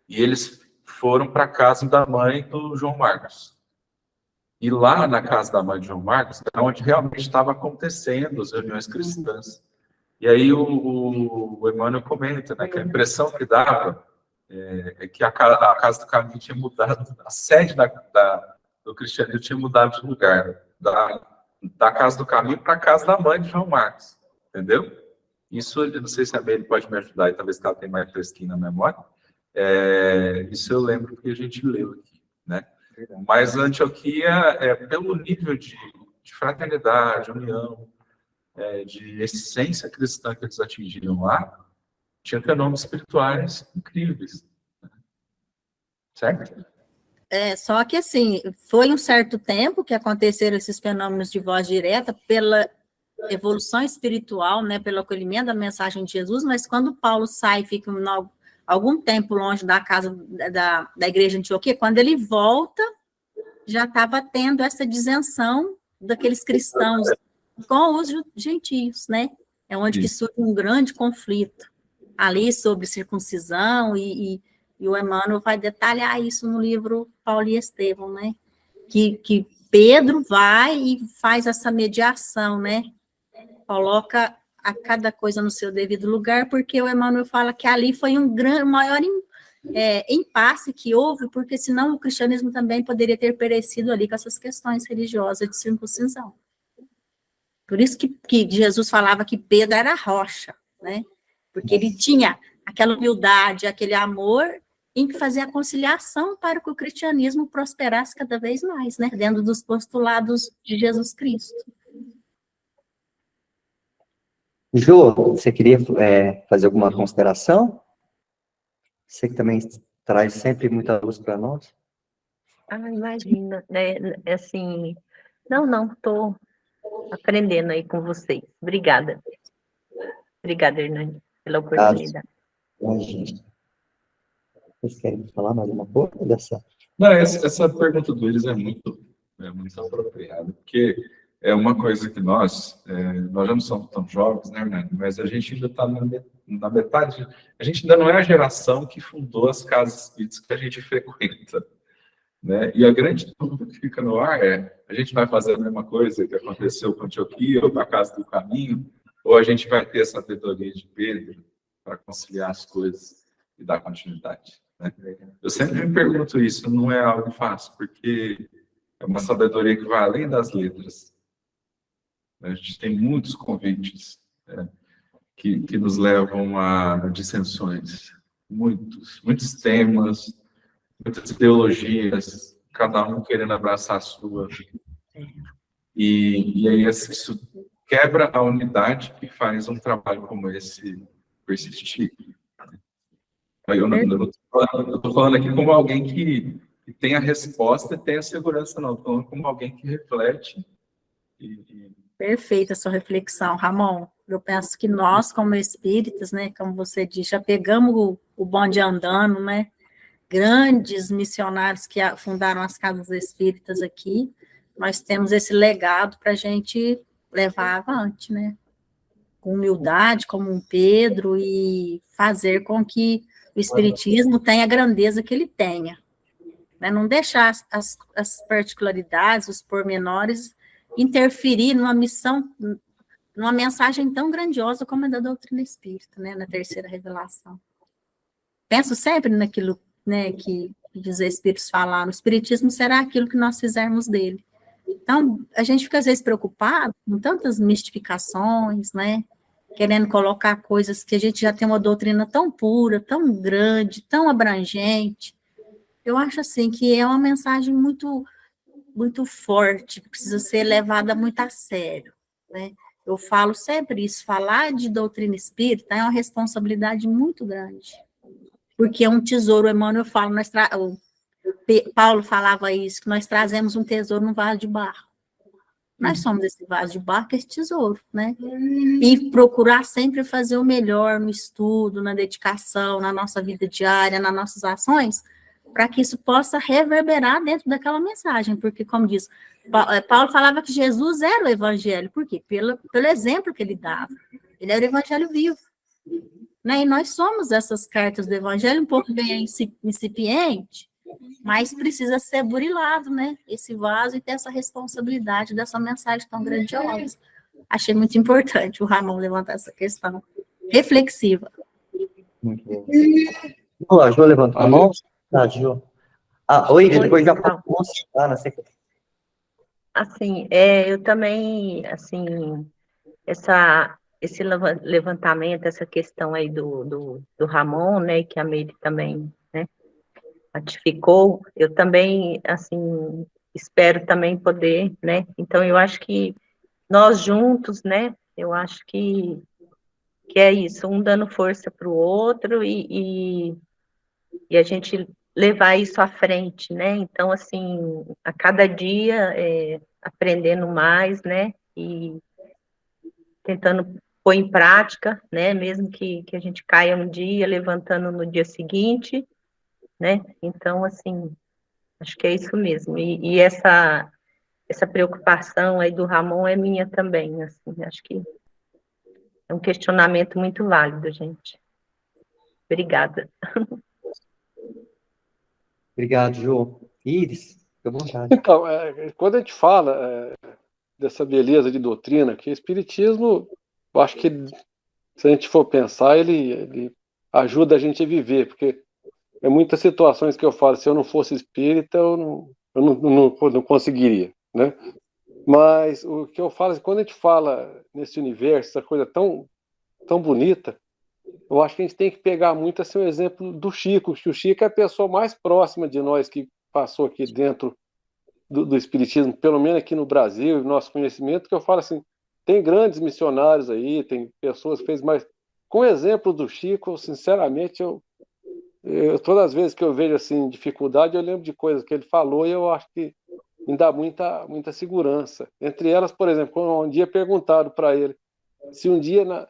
E eles foram para a casa da mãe do João Marcos. E lá na casa da mãe de João Marcos, é onde realmente estava acontecendo as reuniões cristãs. E aí o Emmanuel comenta, né, que a impressão que dava é que a casa do caminho tinha mudado, a sede do cristianismo tinha mudado de lugar, da casa do caminho para a casa da mãe de João Marcos, entendeu? Isso, eu não sei se a Beli pode me ajudar, e talvez ela tenha mais fresquinho na memória. Isso eu lembro que a gente leu aqui, né? Mas a Antioquia, pelo nível de fraternidade, união, de essência cristã que eles atingiram lá, tinha fenômenos espirituais incríveis. Certo? Só que, assim, foi um certo tempo que aconteceram esses fenômenos de voz direta pela evolução espiritual, né, pelo acolhimento da mensagem de Jesus, mas quando Paulo sai e fica algum tempo longe da casa da igreja de Antioquia, quando ele volta, já estava tendo essa disenção daqueles cristãos com os gentios, né? É onde que surge um grande conflito ali sobre circuncisão, e o Emmanuel vai detalhar isso no livro Paulo e Estevão, né? Que Pedro vai e faz essa mediação, né? Coloca a cada coisa no seu devido lugar, porque o Emmanuel fala que ali foi maior impasse que houve, porque senão o cristianismo também poderia ter perecido ali com essas questões religiosas de circuncisão. Por isso que Jesus falava que Pedro era a rocha, né? Porque ele tinha aquela humildade, aquele amor em que fazia a conciliação para que o cristianismo prosperasse cada vez mais, né? Dentro dos postulados de Jesus Cristo. Jô, você queria fazer alguma consideração? Você que também traz sempre muita luz para nós. Imagina, né? Assim, não, estou aprendendo aí com vocês. Obrigada. Obrigada, Hernani, pela oportunidade. Imagina. Vocês querem falar mais alguma coisa dessa? Não, essa pergunta do Iris é muito apropriada, porque é uma coisa que nós já não somos tão jovens, né, Hernani? Mas a gente ainda está na metade, a gente ainda não é a geração que fundou as casas espíritas que a gente frequenta, né? E a grande dúvida que fica no ar a gente vai fazer a mesma coisa que aconteceu com Antioquia ou com a Casa do Caminho, ou a gente vai ter essa sabedoria de Pedro para conciliar as coisas e dar continuidade, né? Eu sempre me pergunto isso, não é algo fácil, porque é uma sabedoria que vai além das letras. A gente tem muitos convites que nos levam a dissensões, muitos temas, muitas ideologias, cada um querendo abraçar a sua. E aí isso quebra a unidade que faz um trabalho como esse persistir. Eu não estou falando aqui como alguém que tem a resposta e tem a segurança, não. Estou falando como alguém que reflete. Perfeita a sua reflexão, Ramon. Eu penso que nós, como espíritas, né, como você disse, já pegamos o bonde andando, né? Grandes missionários que fundaram as casas espíritas aqui, nós temos esse legado para a gente levar avante, né? Com humildade, como um Pedro, e fazer com que o espiritismo tenha a grandeza que ele tenha, né? Não deixar as particularidades, os pormenores, interferir numa missão, numa mensagem tão grandiosa como a da doutrina espírita, né? Na terceira revelação. Penso sempre naquilo, né, que os espíritos falaram, o espiritismo será aquilo que nós fizermos dele. Então, a gente fica às vezes preocupado com tantas mistificações, né, querendo colocar coisas que a gente já tem uma doutrina tão pura, tão grande, tão abrangente. Eu acho, assim, que é uma mensagem muito, muito forte, que precisa ser levada muito a sério, né. Eu falo sempre isso, falar de doutrina espírita é uma responsabilidade muito grande, porque é um tesouro. Emmanuel fala, Paulo falava isso, que nós trazemos um tesouro num vaso de barro. Nós somos esse vaso de barro, esse tesouro, né? E procurar sempre fazer o melhor no estudo, na dedicação, na nossa vida diária, nas nossas ações, para que isso possa reverberar dentro daquela mensagem, porque, como diz, Paulo falava que Jesus era o evangelho, por quê? Pelo exemplo que ele dava. Ele era o evangelho vivo. Né? E nós somos essas cartas do evangelho, um pouco bem incipiente, mas precisa ser burilado, né? Esse vaso e ter essa responsabilidade dessa mensagem tão grandiosa. Achei muito importante o Ramon levantar essa questão reflexiva. Muito bom. Olá, a Jo levantou a mão? Ah, Jo. Oi, depois já pode consultar na sequência. Assim, eu também, assim, esse levantamento, essa questão aí do Ramon, né, que a Meire também, né, ratificou, eu também, assim, espero também poder, né, então eu acho que nós juntos, né, eu acho que é isso, um dando força para o outro e a gente levar isso à frente, né, então, assim, a cada dia aprendendo mais, né, e tentando pôr em prática, né, mesmo que a gente caia um dia, levantando no dia seguinte, né, então, assim, acho que é isso mesmo, e essa preocupação aí do Ramon é minha também, assim, acho que é um questionamento muito válido, gente. Obrigada. Obrigado, Jo. Iris, fica à vontade. Então, quando a gente fala dessa beleza de doutrina, que o Espiritismo, eu acho que, se a gente for pensar, ele ajuda a gente a viver, porque é muitas situações que eu falo, se eu não fosse espírita, eu não conseguiria, né? Mas o que eu falo, quando a gente fala nesse universo, essa coisa tão, tão bonita, eu acho que a gente tem que pegar muito assim, o exemplo do Chico, que o Chico é a pessoa mais próxima de nós que passou aqui dentro do Espiritismo, pelo menos aqui no Brasil, nosso conhecimento, que eu falo assim, tem grandes missionários aí, tem pessoas que fez mais... Com o exemplo do Chico, sinceramente, eu todas as vezes que eu vejo assim dificuldade, eu lembro de coisas que ele falou e eu acho que me dá muita segurança. Entre elas, por exemplo, quando um dia perguntaram para ele se um dia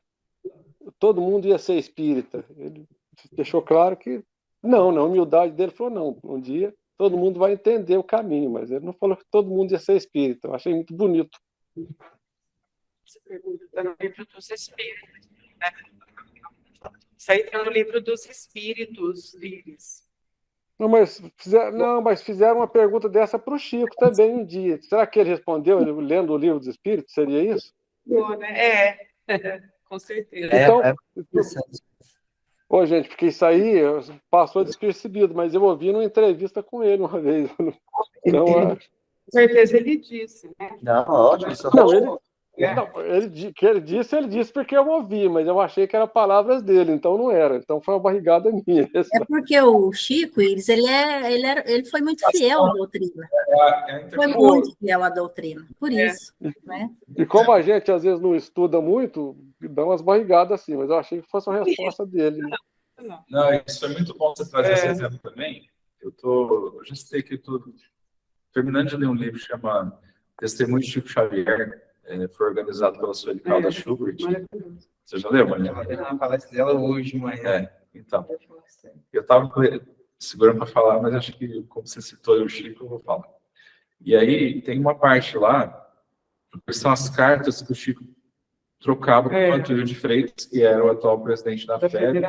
todo mundo ia ser espírita, ele deixou claro que não, na humildade dele falou não, um dia todo mundo vai entender o caminho, mas ele não falou que todo mundo ia ser espírita. Eu achei muito bonito. Essa pergunta está no livro dos Espíritos, né? Isso aí está no livro dos Espíritos, Iris. Não, mas fizeram uma pergunta dessa para o Chico também um dia. Será que ele respondeu lendo o livro dos Espíritos? Seria isso? Bom, né? Com certeza. Então, Interessante. Ô, gente, porque isso aí passou despercebido, mas eu ouvi numa entrevista com ele uma vez. Não acho. Com certeza ele disse, né? Não, ótimo. Isso Ele disse porque eu ouvi, mas eu achei que eram palavras dele, então não era. Então foi uma barrigada minha. É porque o Chico, ele foi muito fiel à doutrina. Foi muito fiel à doutrina, por isso. Né? E como a gente às vezes não estuda muito, dá umas barrigadas assim, mas eu achei que fosse uma resposta dele. Não, isso é muito bom você trazer esse exemplo também. Eu já citei que estou terminando de ler um livro chamado Testemunho de Chico Xavier, foi organizado pela Sueli Caldas Schubert. Você já leu, Maria? A palestra dela hoje, manhã. Então. Eu estava segurando para falar, mas acho que, como você citou o Chico, eu vou falar. E aí, tem uma parte lá, que são as cartas que o Chico trocava com o Antônio de Freitas, que era o atual presidente da FEB,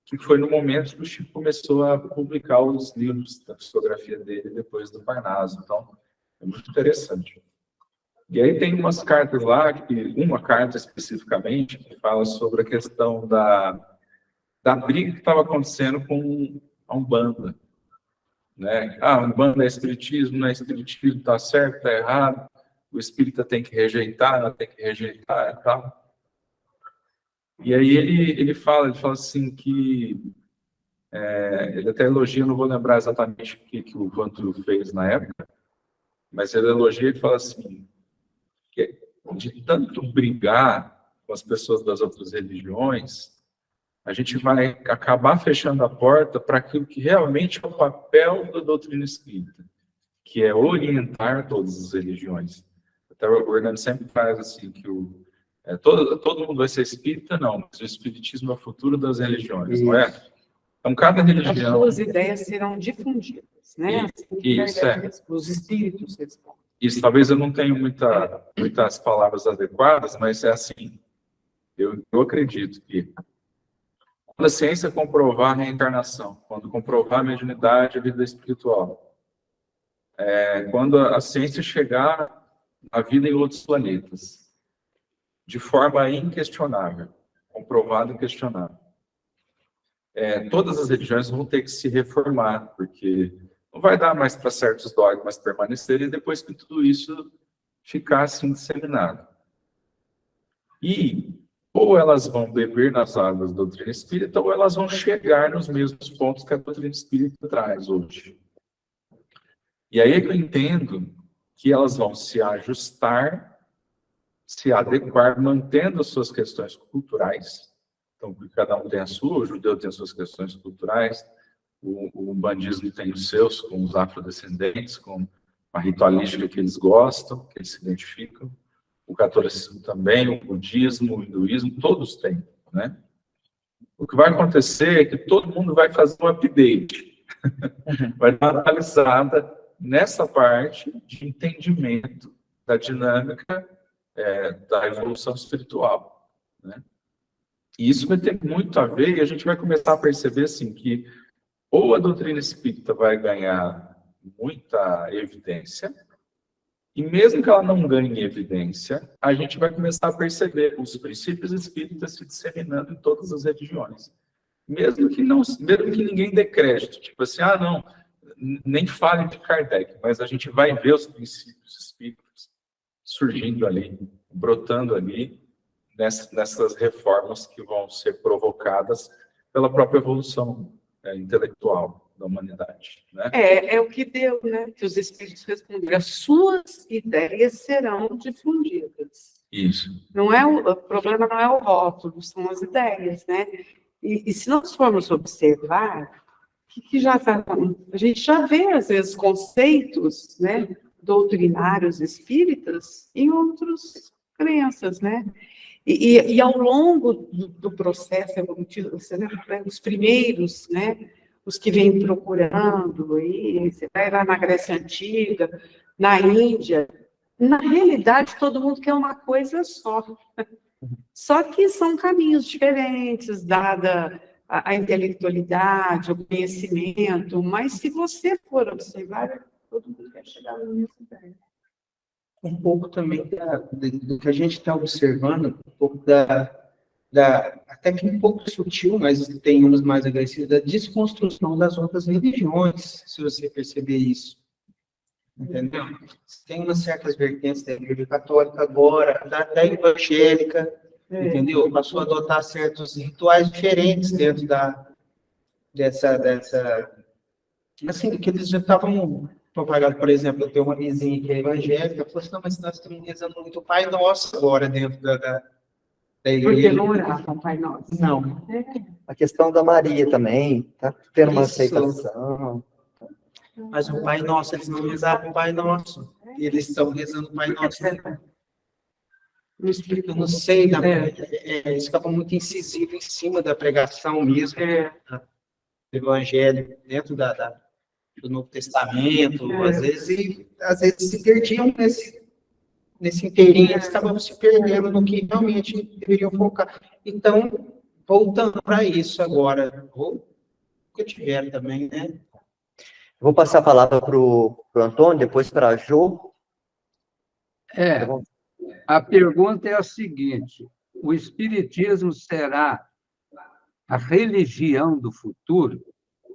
que foi no momento que o Chico começou a publicar os livros da psicografia dele depois do Parnaso. Então, é muito interessante. E aí tem umas cartas lá, uma carta especificamente, que fala sobre a questão da briga que estava acontecendo com a Umbanda. Né? A Umbanda é espiritismo, não é espiritismo, está certo, está errado, o espírita tem que rejeitar, não tem que rejeitar e tal. E aí ele fala assim que, ele até elogia, não vou lembrar exatamente o que o Vantru fez na época, mas ele elogia e fala assim, que de tanto brigar com as pessoas das outras religiões, a gente vai acabar fechando a porta para aquilo que realmente é o papel da doutrina espírita, que é orientar todas as religiões. Até o Hernando sempre faz assim, que todo mundo vai ser espírita, não, mas o espiritismo é o futuro das religiões, não é? Então, cada religião... As suas ideias serão difundidas, né? Isso, Os espíritos respondem. Isso, talvez eu não tenha muitas palavras adequadas, mas é assim, eu acredito que quando a ciência comprovar a reencarnação, quando comprovar a mediunidade, a vida espiritual, quando a ciência chegar à vida em outros planetas, de forma inquestionável, comprovada e inquestionável, todas as religiões vão ter que se reformar, porque não vai dar mais para certos dogmas permanecerem depois que tudo isso ficar assim disseminado. E ou elas vão beber nas águas da doutrina espírita, ou elas vão chegar nos mesmos pontos que a doutrina espírita traz hoje. E aí é que eu entendo que elas vão se ajustar, se adequar, mantendo as suas questões culturais. Então, cada um tem a sua, o judeu tem as suas questões culturais, o umbandismo tem os seus, com os afrodescendentes, com a ritualística que eles gostam, que eles se identificam. O catolicismo também, o budismo, o hinduísmo, todos têm, né? O que vai acontecer é que todo mundo vai fazer um update, vai dar uma atualizada nessa parte de entendimento da dinâmica da evolução espiritual, né? E isso vai ter muito a ver, e a gente vai começar a perceber assim que ou a doutrina espírita vai ganhar muita evidência, e mesmo que ela não ganhe evidência, a gente vai começar a perceber os princípios espíritas se disseminando em todas as religiões. Mesmo que ninguém dê crédito, tipo assim, não, nem fale de Kardec, mas a gente vai ver os princípios espíritas surgindo ali, brotando ali, nessas reformas que vão ser provocadas pela própria evolução intelectual da humanidade, né? É o que deu, né? Que os espíritos responderam. As suas ideias serão difundidas. Isso. O problema não é o rótulo, são as ideias, né? E se nós formos observar, que já tá, a gente já vê, às vezes, conceitos, né, doutrinários espíritas em outras crenças, né? E ao longo do processo evolutivo, você lembra, os primeiros, né, os que vêm procurando, aí, você vai lá na Grécia Antiga, na Índia, na realidade todo mundo quer uma coisa só. Só que são caminhos diferentes, dada a intelectualidade, o conhecimento, mas se você for observar, todo mundo quer chegar no mesmo ideia. Um pouco também do que a gente está observando, um pouco até que um pouco sutil, mas tem umas mais agressivas, da desconstrução das outras religiões, se você perceber isso. Entendeu? Tem umas certas vertentes da Igreja Católica agora, da evangélica, entendeu? Passou a adotar certos rituais diferentes dentro dessa assim, que eles já estavam propagados. Por exemplo, eu tenho uma vizinha que é evangélica, falou assim, não, mas nós estamos rezando muito o Pai Nosso agora dentro da igreja. Porque não oravam Pai Nosso. Não. A questão da Maria também, tá tendo uma aceitação. Mas o Pai Nosso, eles não rezavam o Pai Nosso. E eles estão rezando o Pai Nosso. Não explica. Eu não sei, eles estavam muito incisivos em cima da pregação mesmo, do Evangelho, dentro do Novo Testamento, às vezes se perdiam nesse inteirinho, eles estavam se perdendo no que realmente deveriam focar. Então, voltando para isso agora, ou que tiver também, né? Vou passar a palavra para o Antônio, depois para a Jo. A pergunta é a seguinte: o Espiritismo será a religião do futuro?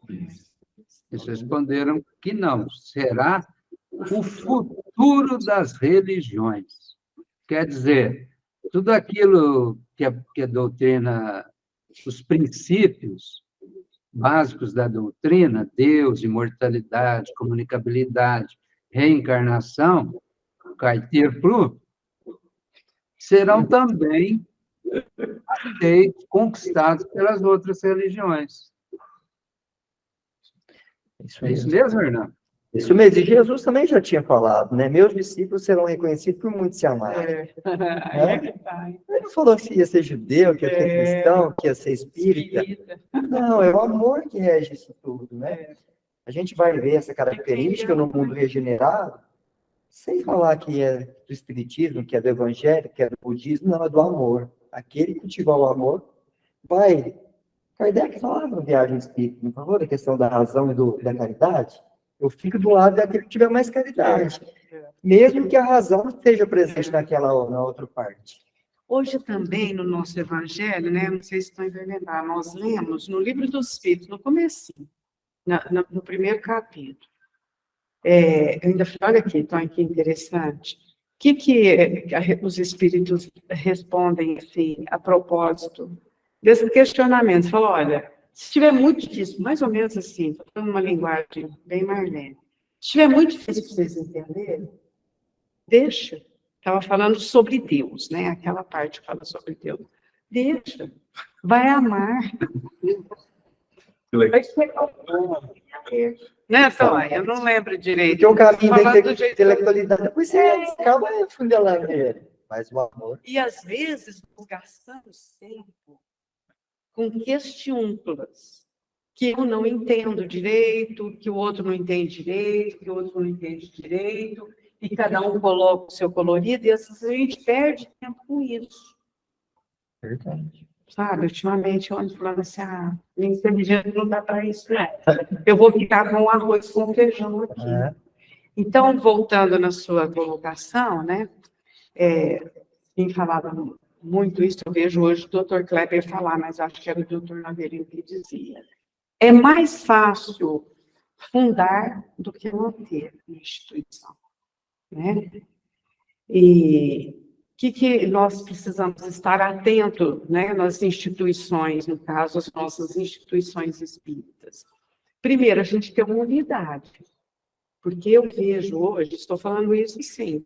Eles responderam que não, será o futuro das religiões. Quer dizer, tudo aquilo que a doutrina, os princípios básicos da doutrina, Deus, imortalidade, comunicabilidade, reencarnação, Cartier Plus, serão também aceitos, conquistados pelas outras religiões. É isso mesmo, Hernando? Isso mesmo, e Jesus também já tinha falado, né? Meus discípulos serão reconhecidos por muitos se amarem. Ele não falou que ia ser judeu, que ia ser cristão, que ia ser espírita. Não, é o amor que rege isso tudo, né? A gente vai ver essa característica no mundo regenerado, sem falar que é do espiritismo, que é do evangelho, que é do budismo, não, é do amor. Aquele que tiver o amor, vai. Kardec falava no Viagem Espírita, não falou da questão da razão e da caridade? Eu fico do lado daquele que tiver mais caridade. Mesmo que a razão esteja presente na outra parte. Hoje também, no nosso evangelho, né, não sei se estão entendendo, nós lemos no Livro dos Espíritos, no comecinho, no primeiro capítulo. Ainda falei, olha aqui, Tom, que interessante. O que os espíritos respondem assim, a propósito desse questionamento? Falou, olha, se tiver muito difícil, mais ou menos assim, estou falando uma linguagem bem marlene, se tiver muito difícil para vocês entenderem, deixa. Estava falando sobre Deus, né? Aquela parte que fala sobre Deus. Deixa. Vai amar. Vai ser né, Tom? Eu não lembro direito. Porque o caminho da intelectualidade, depois você acaba fundelando ele. Mas o amor. E às vezes, gastamos tempo com questiúnculas que eu não entendo direito, que o outro não entende direito, que o outro não entende direito, e cada um coloca o seu colorido, e às vezes a gente perde tempo com isso. Verdade. Sabe, ultimamente eu ando falando assim, minha inteligência não dá para isso, né? Eu vou ficar com arroz com feijão aqui. Então, voltando na sua colocação, né? Quem falava muito isso, eu vejo hoje o doutor Kleber falar, mas acho que era o doutor Naverino que dizia. É mais fácil fundar do que manter uma instituição, né? E o que nós precisamos estar atentos, né, nas instituições, no caso, as nossas instituições espíritas? Primeiro, a gente tem uma unidade, porque eu vejo hoje, estou falando isso sim,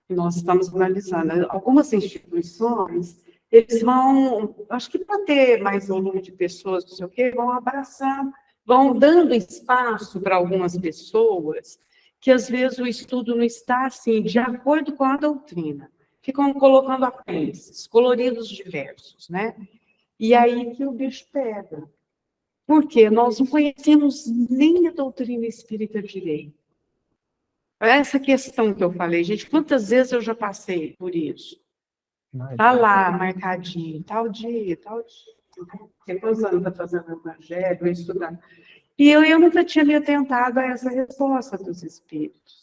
nós estamos analisando, algumas instituições, eles vão, acho que para ter mais volume de pessoas, não sei o quê, vão abraçando, vão dando espaço para algumas pessoas, que às vezes o estudo não está assim, de acordo com a doutrina. Ficam colocando apêndices, coloridos diversos, né? E aí que o bicho pega. Porque nós não conhecemos nem a doutrina espírita direito. Essa questão que eu falei, gente, quantas vezes eu já passei por isso? Tá lá, marcadinho, tal dia, tal dia. Tem quantos anos está fazendo evangelho, estudando? E eu nunca tinha me atentado a essa resposta dos espíritos.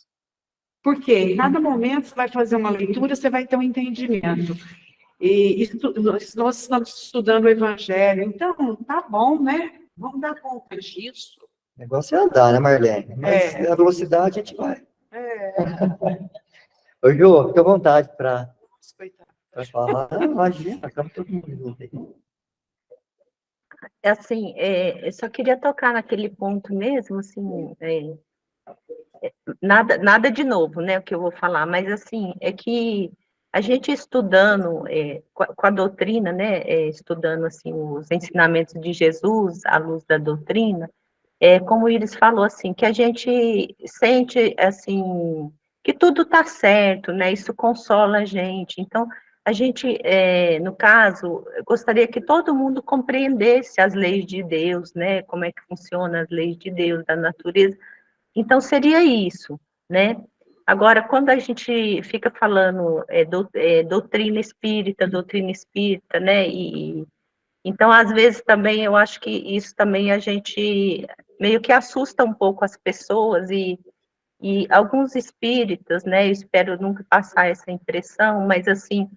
Porque em cada momento você vai fazer uma leitura, você vai ter um entendimento. E nós estamos estudando o Evangelho, então tá bom, né? Vamos dar conta disso. O negócio é andar, né, Marlene? Mas a velocidade a gente vai. Ô, Jô, fica à vontade para falar. Não, imagina, acaba todo mundo junto aí. Assim, eu só queria tocar naquele ponto mesmo, assim, nada de novo, né, o que eu vou falar, mas assim, é que a gente estudando com a doutrina, né, estudando assim os ensinamentos de Jesus à luz da doutrina, como o Iris falou, assim, que a gente sente, assim, que tudo está certo, né, isso consola a gente, então, a gente, no caso, gostaria que todo mundo compreendesse as leis de Deus, né, como é que funcionam as leis de Deus, da natureza. Então, seria isso, né? Agora, quando a gente fica falando doutrina espírita, né? Então, às vezes, também, eu acho que isso também a gente meio que assusta um pouco as pessoas e alguns espíritas, né? Eu espero nunca passar essa impressão, mas, assim,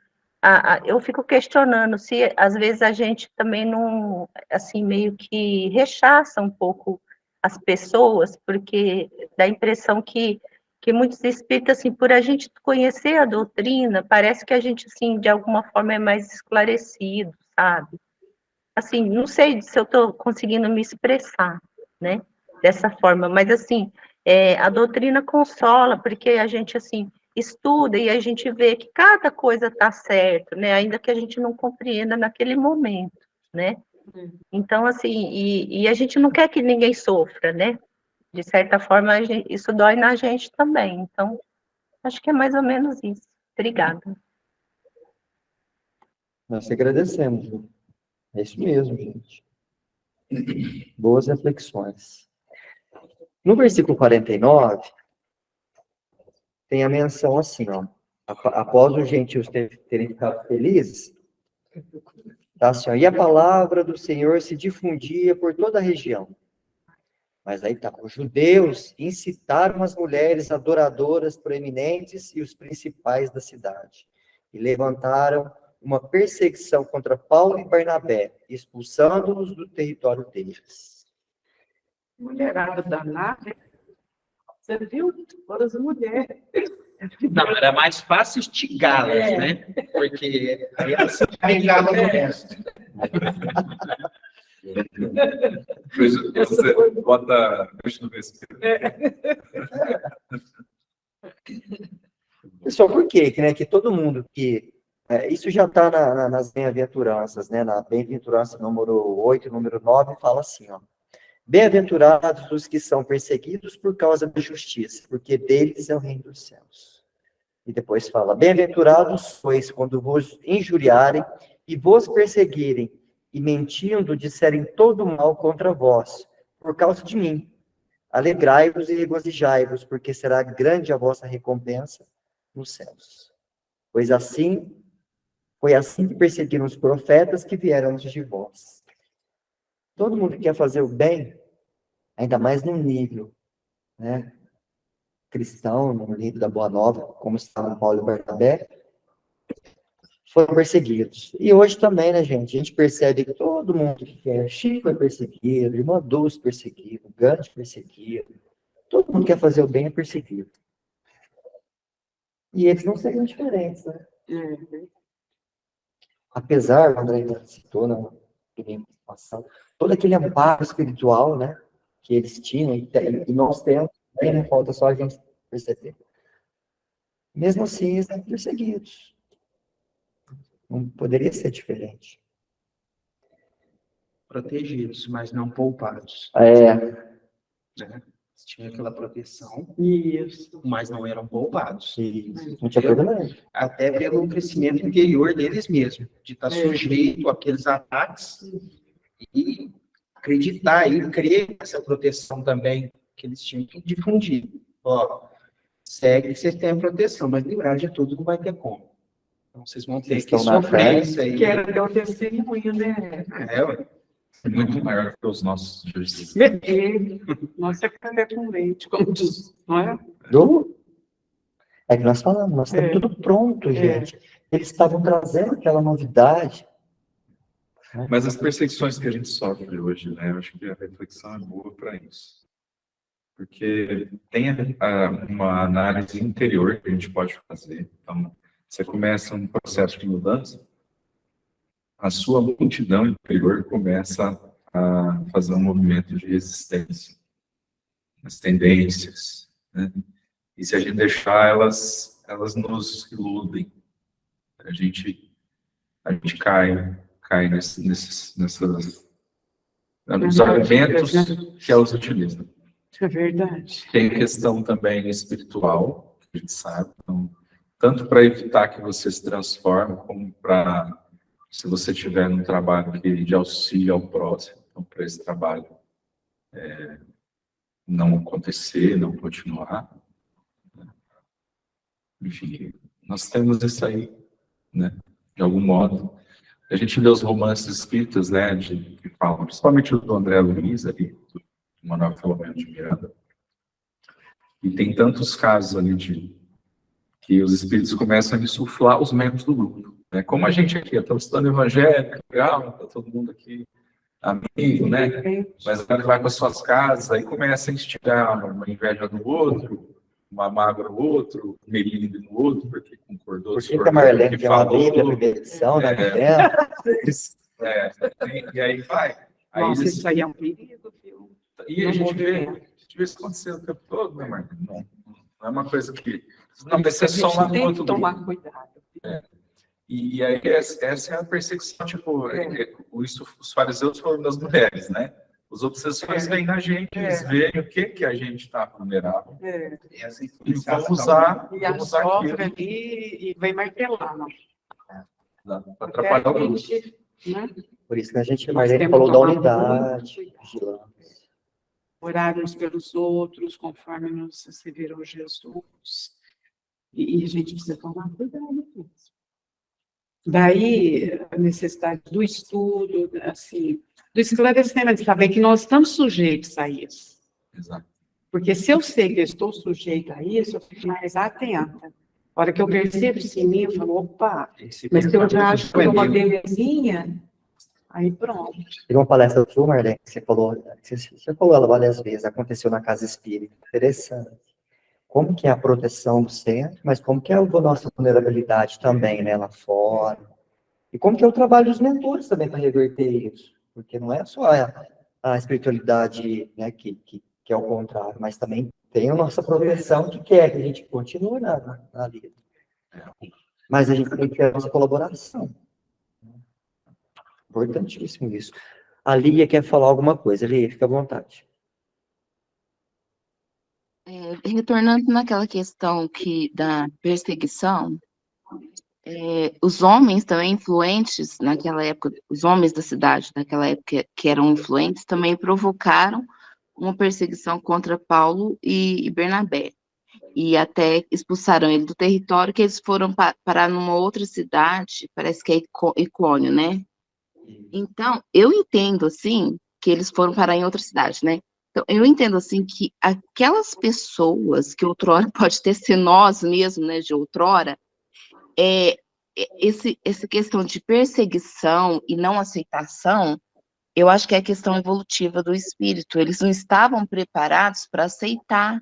eu fico questionando se, às vezes, a gente também não, assim, meio que rechaça um pouco as pessoas, porque dá a impressão que muitos espíritas, assim, por a gente conhecer a doutrina, parece que a gente, assim, de alguma forma é mais esclarecido, sabe? Assim, não sei se eu estou conseguindo me expressar, né, dessa forma, mas, assim, a doutrina consola, porque a gente, assim, estuda e a gente vê que cada coisa está certo, né? Ainda que a gente não compreenda naquele momento, né? Então, assim, e a gente não quer que ninguém sofra, né? De certa forma, isso dói na gente também. Então, acho que é mais ou menos isso. Obrigada. Nós te agradecemos. Viu? É isso mesmo, gente. Boas reflexões. No versículo 49, tem a menção assim, ó. Após os gentios terem ficado felizes, tá assim, ó, e a palavra do Senhor se difundia por toda a região. Mas aí tá, os judeus incitaram as mulheres adoradoras proeminentes e os principais da cidade, e levantaram uma perseguição contra Paulo e Barnabé, expulsando-os do território deles. Mulherada danada, você viu? Todas as mulheres. Não, era mais fácil estigá-las, né? Porque aí elas se carregavam no resto. Você bota bicho no vestido. Pessoal, por quê? Que todo mundo que... isso já está nas bem-aventuranças, né? Na bem-aventurança número 8, número 9, fala assim, ó. Bem-aventurados os que são perseguidos por causa da justiça, porque deles é o reino dos céus. E depois fala, bem-aventurados sois quando vos injuriarem e vos perseguirem, e mentindo disserem todo mal contra vós, por causa de mim. Alegrai-vos e regozijai-vos, porque será grande a vossa recompensa nos céus. Pois assim, foi assim que perseguiram os profetas que vieram antes de vós. Todo mundo que quer fazer o bem, ainda mais num nível, né, cristão, no nível da Boa Nova, como estavam Paulo e Barnabé, foram perseguidos. E hoje também, né, gente, a gente percebe que todo mundo que quer, Chico é perseguido, Irmã Dulce perseguido, Gandhi perseguido, todo mundo que quer fazer o bem é perseguido. E eles não seriam diferentes, né? Apesar, o André citou no domingo passado, todo aquele amparo espiritual, né, que eles tinham, e nós temos, aí, né, falta só a gente perceber. Mesmo assim, eles são perseguidos. Não poderia ser diferente. Protegidos, mas não poupados. Né? Tinha aquela proteção, mas não eram poupados. Não tinha problema. Até pelo crescimento interior deles mesmos, de estar sujeito àqueles ataques e acreditar e crer nessa proteção também que eles tinham que difundir. Ó, segue, vocês têm proteção, mas livrar de tudo não vai ter como. Então, vocês vão ter que sofrer isso aí. Que era até o testemunho, né? Muito maior que os nossos juízes. Nossa, é café com leite, como diz, não é? É que nós falamos, nós temos tudo pronto, gente. Eles estavam trazendo aquela novidade. Mas as perseguições que a gente sofre hoje, né? Eu acho que a reflexão é boa para isso. Porque tem uma análise interior que a gente pode fazer. Então, você começa um processo de mudança, a sua multidão interior começa a fazer um movimento de resistência, as tendências, né? E se a gente deixar, elas nos iludem. A gente cai nesses nos argumentos que elas utilizam. É verdade. Tem questão também espiritual, que a gente sabe, então, tanto para evitar que você se transforme, como para, se você tiver um trabalho de auxílio ao próximo, então para esse trabalho não acontecer, não continuar. Enfim, nós temos isso aí, né? De algum modo. A gente lê os romances espíritas, né, que falam, principalmente o do André Luiz, ali, do Manuel Filomeno de Miranda. E tem tantos casos ali que os espíritos começam a insuflar os membros do grupo. Né? Como a gente aqui, estamos estudando evangelho, legal, está todo mundo aqui amigo, né? Mas ele vai para suas casas, aí começa a instigar uma inveja no outro, uma mágoa no outro, um melindre no outro, porque concordou. Por que a Marlene tem uma Bíblia, primeira edição, né? E aí vai. Aí Nossa, isso aí é um perigo, viu? E a gente vê isso acontecendo o tempo todo, né, Marlene? Não é uma coisa que não vai ser só uma tem que outro tomar grupo. cuidado. E aí essa é a perseguição, tipo, os fariseus foram das mulheres, né? Os obsessores vêm na gente, eles veem o que a gente está vulnerável. E essa E influenciação. vão usar, E vão usar sofre aquilo ali e vai martelar, não. para atrapalhar o grupo. Né? Por isso que a gente, Nós Marlene temos falou que da tomar unidade, muito cuidado. vigilância. Orar uns pelos outros, conforme nos revirou Jesus. E a gente precisa tomar cuidado com isso. Daí, a necessidade do estudo, assim, do esclarecimento, saber que nós estamos sujeitos a isso. Exato. Porque se eu sei que eu estou sujeita a isso, eu fico mais atenta. A hora que eu percebo isso em mim, eu falo, opa, mas se eu já acho que é uma belezinha, aí pronto. Teve uma palestra do Marlene, que você falou ela várias vezes, aconteceu na Casa Espírita. Interessante. Como que é a proteção do centro, mas como que é a nossa vulnerabilidade também, né, lá fora. E como que é o trabalho dos mentores também para reverter isso. Porque não é só a espiritualidade, né, que é o contrário, mas também tem a nossa proteção que quer que a gente continue na vida. Mas a gente tem que ter a nossa colaboração. Importantíssimo isso. A Lia quer falar alguma coisa. Lia, fica à vontade. Retornando naquela questão da perseguição, os homens também influentes naquela época, os homens da cidade naquela época que eram influentes, também provocaram uma perseguição contra Paulo e Bernabé. E até expulsaram ele do território, que eles foram parar numa outra cidade, parece que é Icônio, né? Então, eu entendo, assim, que eles foram parar em outra cidade, né? Então, eu entendo, assim, que aquelas pessoas que outrora pode ter sido nós mesmos, né, de outrora, essa questão de perseguição e não aceitação, eu acho que é a questão evolutiva do espírito. Eles não estavam preparados para aceitar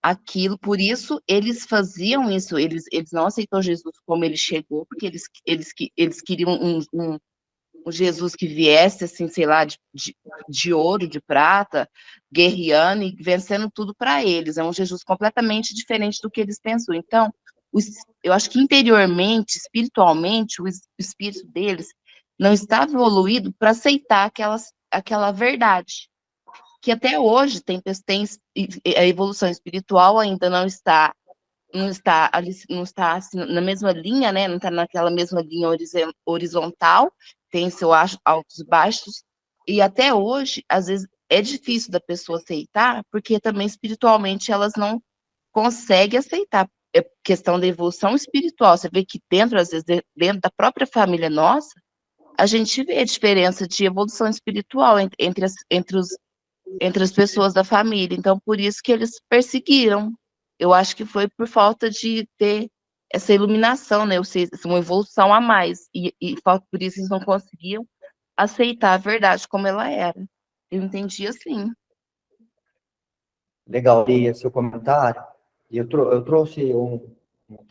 aquilo, por isso eles faziam isso, eles não aceitou Jesus como ele chegou, porque eles queriam um Jesus que viesse, assim, sei lá, de ouro, de prata, guerreando e vencendo tudo para eles. É um Jesus completamente diferente do que eles pensam. Então, eu acho que interiormente, espiritualmente, o espírito deles não estava evoluído para aceitar aquela verdade. Que até hoje tem a evolução espiritual ainda não está assim, na mesma linha, né? Não está naquela mesma linha horizontal, tem seu altos e baixos, e até hoje, às vezes, é difícil da pessoa aceitar, porque também espiritualmente elas não conseguem aceitar. É questão da evolução espiritual. Você vê que às vezes, dentro da própria família nossa, a gente vê a diferença de evolução espiritual entre as pessoas da família. Então, por isso que eles perseguiram. Eu acho que foi por falta de ter essa iluminação, né? Ou seja, uma evolução a mais. E por isso eles não conseguiam aceitar a verdade como ela era. Eu entendi assim. Legal, Lia, seu comentário. E eu trouxe um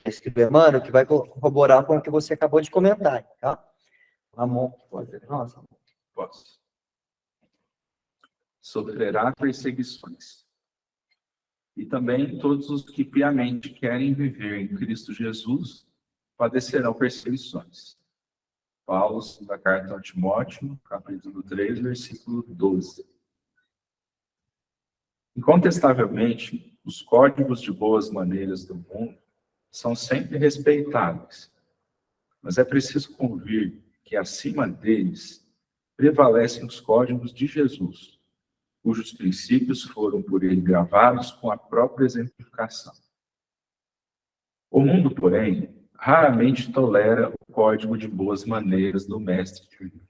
texto do Emmanuel que vai corroborar com o que você acabou de comentar, tá? Ramon, pode ver? Nossa. Posso. Sofrerá perseguições. E também todos os que piamente querem viver em Cristo Jesus padecerão perseguições. Paulo, da carta a Timóteo, capítulo 3, versículo 12. Incontestavelmente, os códigos de boas maneiras do mundo são sempre respeitáveis, mas é preciso convir que acima deles prevalecem os códigos de Jesus, cujos princípios foram por ele gravados com a própria exemplificação. O mundo, porém, raramente tolera o código de boas maneiras do Mestre divino.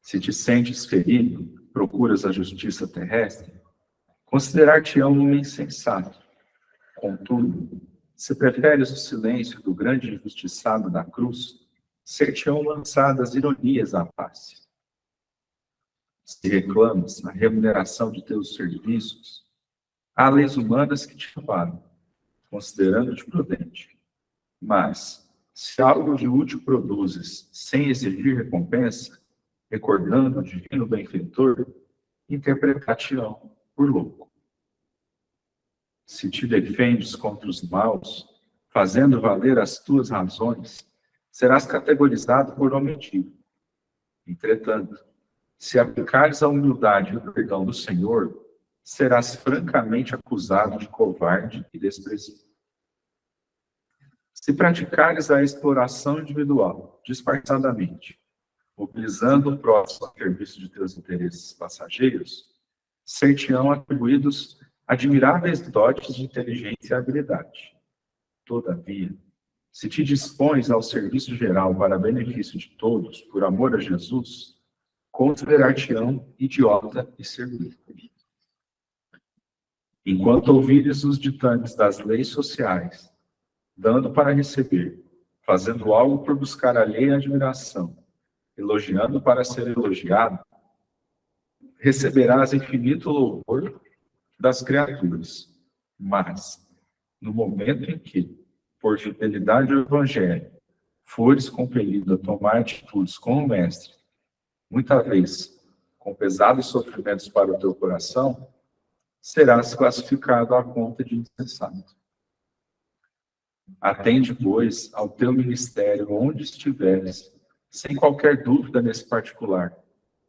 Se te sentes ferido, procuras a justiça terrestre, considerar-te-ão um insensato. Contudo, se preferes o silêncio do grande injustiçado da cruz, ser-te-ão lançadas ironias à face. Se reclamas a remuneração de teus serviços, há leis humanas que te amparam, considerando-te prudente. Mas, se algo de útil produzes sem exigir recompensa, recordando o divino benfeitor, interpretar-te-ão por louco. Se te defendes contra os maus, fazendo valer as tuas razões, serás categorizado por omitido. Entretanto, se aplicares a humildade e o perdão do Senhor, serás francamente acusado de covarde e desprezível. Se praticares a exploração individual, disfarçadamente, mobilizando o próximo a serviço de teus interesses passageiros, ser-te-ão atribuídos admiráveis dotes de inteligência e habilidade. Todavia, se te dispões ao serviço geral para benefício de todos, por amor a Jesus, considerar-te-ão idiota e servil. Enquanto ouvires os ditames das leis sociais, dando para receber, fazendo algo por buscar alheia admiração, elogiando para ser elogiado, receberás infinito louvor das criaturas. Mas, no momento em que, por fidelidade ao Evangelho, fores compelido a tomar atitudes com o Mestre, muitas vezes com pesados sofrimentos para o teu coração, serás classificado à conta de insensato. Atende, pois, ao teu ministério onde estiveres, sem qualquer dúvida nesse particular,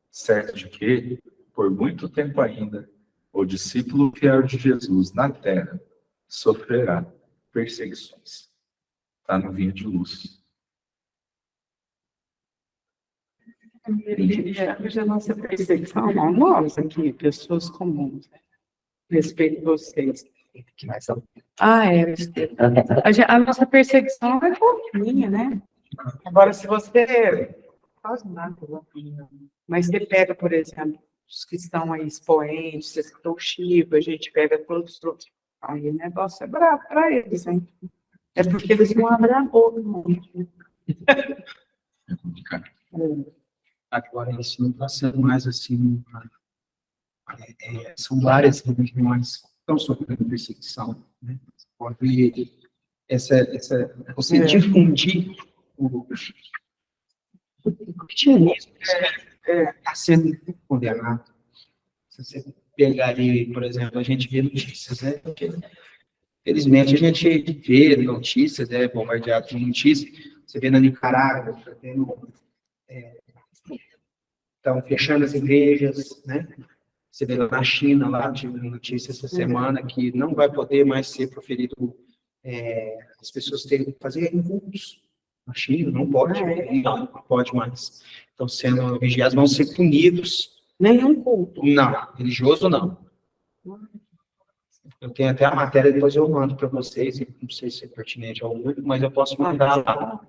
certo de que, por muito tempo ainda, o discípulo fiel de Jesus na terra sofrerá perseguições. Está no Vinha de Luz. Hoje a nossa percepção, não, nós aqui, pessoas comuns, né? Respeito a vocês. Que nós somos. A nossa perseguição é pouquinha, né? Agora, se você... Quase nada, mas você pega, por exemplo, os que estão aí expoentes, você citou o Chico, a gente pega todos os outros. Aí o negócio é bravo para eles, hein? É porque eles não abrem a boca, não. É complicado. Agora, isso não está sendo mais assim. São várias religiões que estão sofrendo perseguição. Né? Pode você difundir o cristianismo está sendo condenado. Se você pegar ali, por exemplo, a gente vê notícias, né? Porque, felizmente, a gente vê notícias, bombardeado com notícias. Você vê na Nicarágua, está tendo... estão fechando as igrejas, né? Você vê lá na China, lá tive notícia essa semana que não vai poder mais ser proferido, as pessoas terem que fazer cultos. Na China não pode, não pode mais. Estão sendo vigiados, vão ser punidos. Nenhum culto. Não, religioso não. Eu tenho até a matéria, depois eu mando para vocês, não sei se é pertinente ao mundo, mas eu posso mandar lá.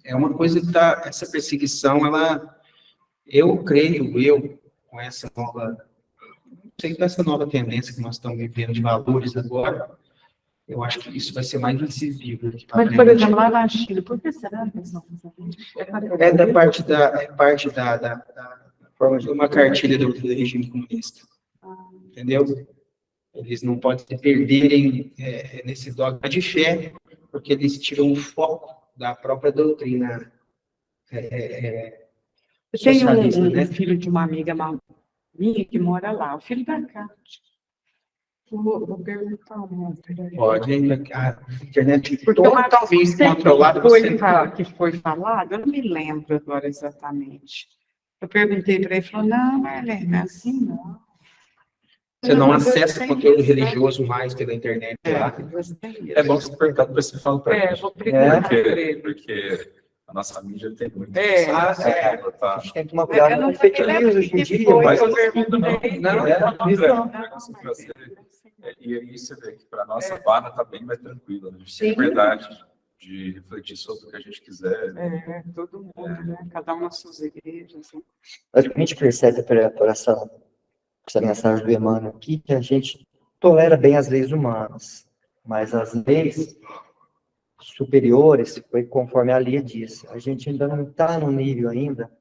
É uma coisa que está, essa perseguição, eu creio, com essa nova, não sei, com essa nova tendência que nós estamos vivendo de valores agora, eu acho que isso vai ser mais incisivo. Mas, por exemplo, lá na China, por que será que eles não parte da forma de uma cartilha do regime comunista. Entendeu? Eles não podem se perderem nesse dogma de fé, porque eles tiram o foco da própria doutrina Tem socialista, né? filho de uma amiga minha que mora lá, o filho da Cátia. Vou perguntar uma. Pode, a internet porque totalmente controlada. Que foi falado, eu não me lembro agora exatamente. Eu perguntei para ele, falou, não, não é assim, não. Você não acessa conteúdo religioso mais pela internet lá. É bom você perguntar para você falar para ele. Vou perguntar para ele. Porque a nossa mídia tem muito. A gente tem que tomar cuidado com fake news hoje em dia. Mas eu perguntei. E aí você vê que para a nossa barra está bem mais tranquila. A gente tem liberdade de refletir sobre o que a gente quiser. Todo mundo, né? Cada um nas suas igrejas. Né? Mas o que a gente percebe por essa mensagem do Emmanuel aqui, que a gente tolera bem as leis humanas, mas as leis superiores, foi conforme a Lia disse, a gente ainda não está no nível ainda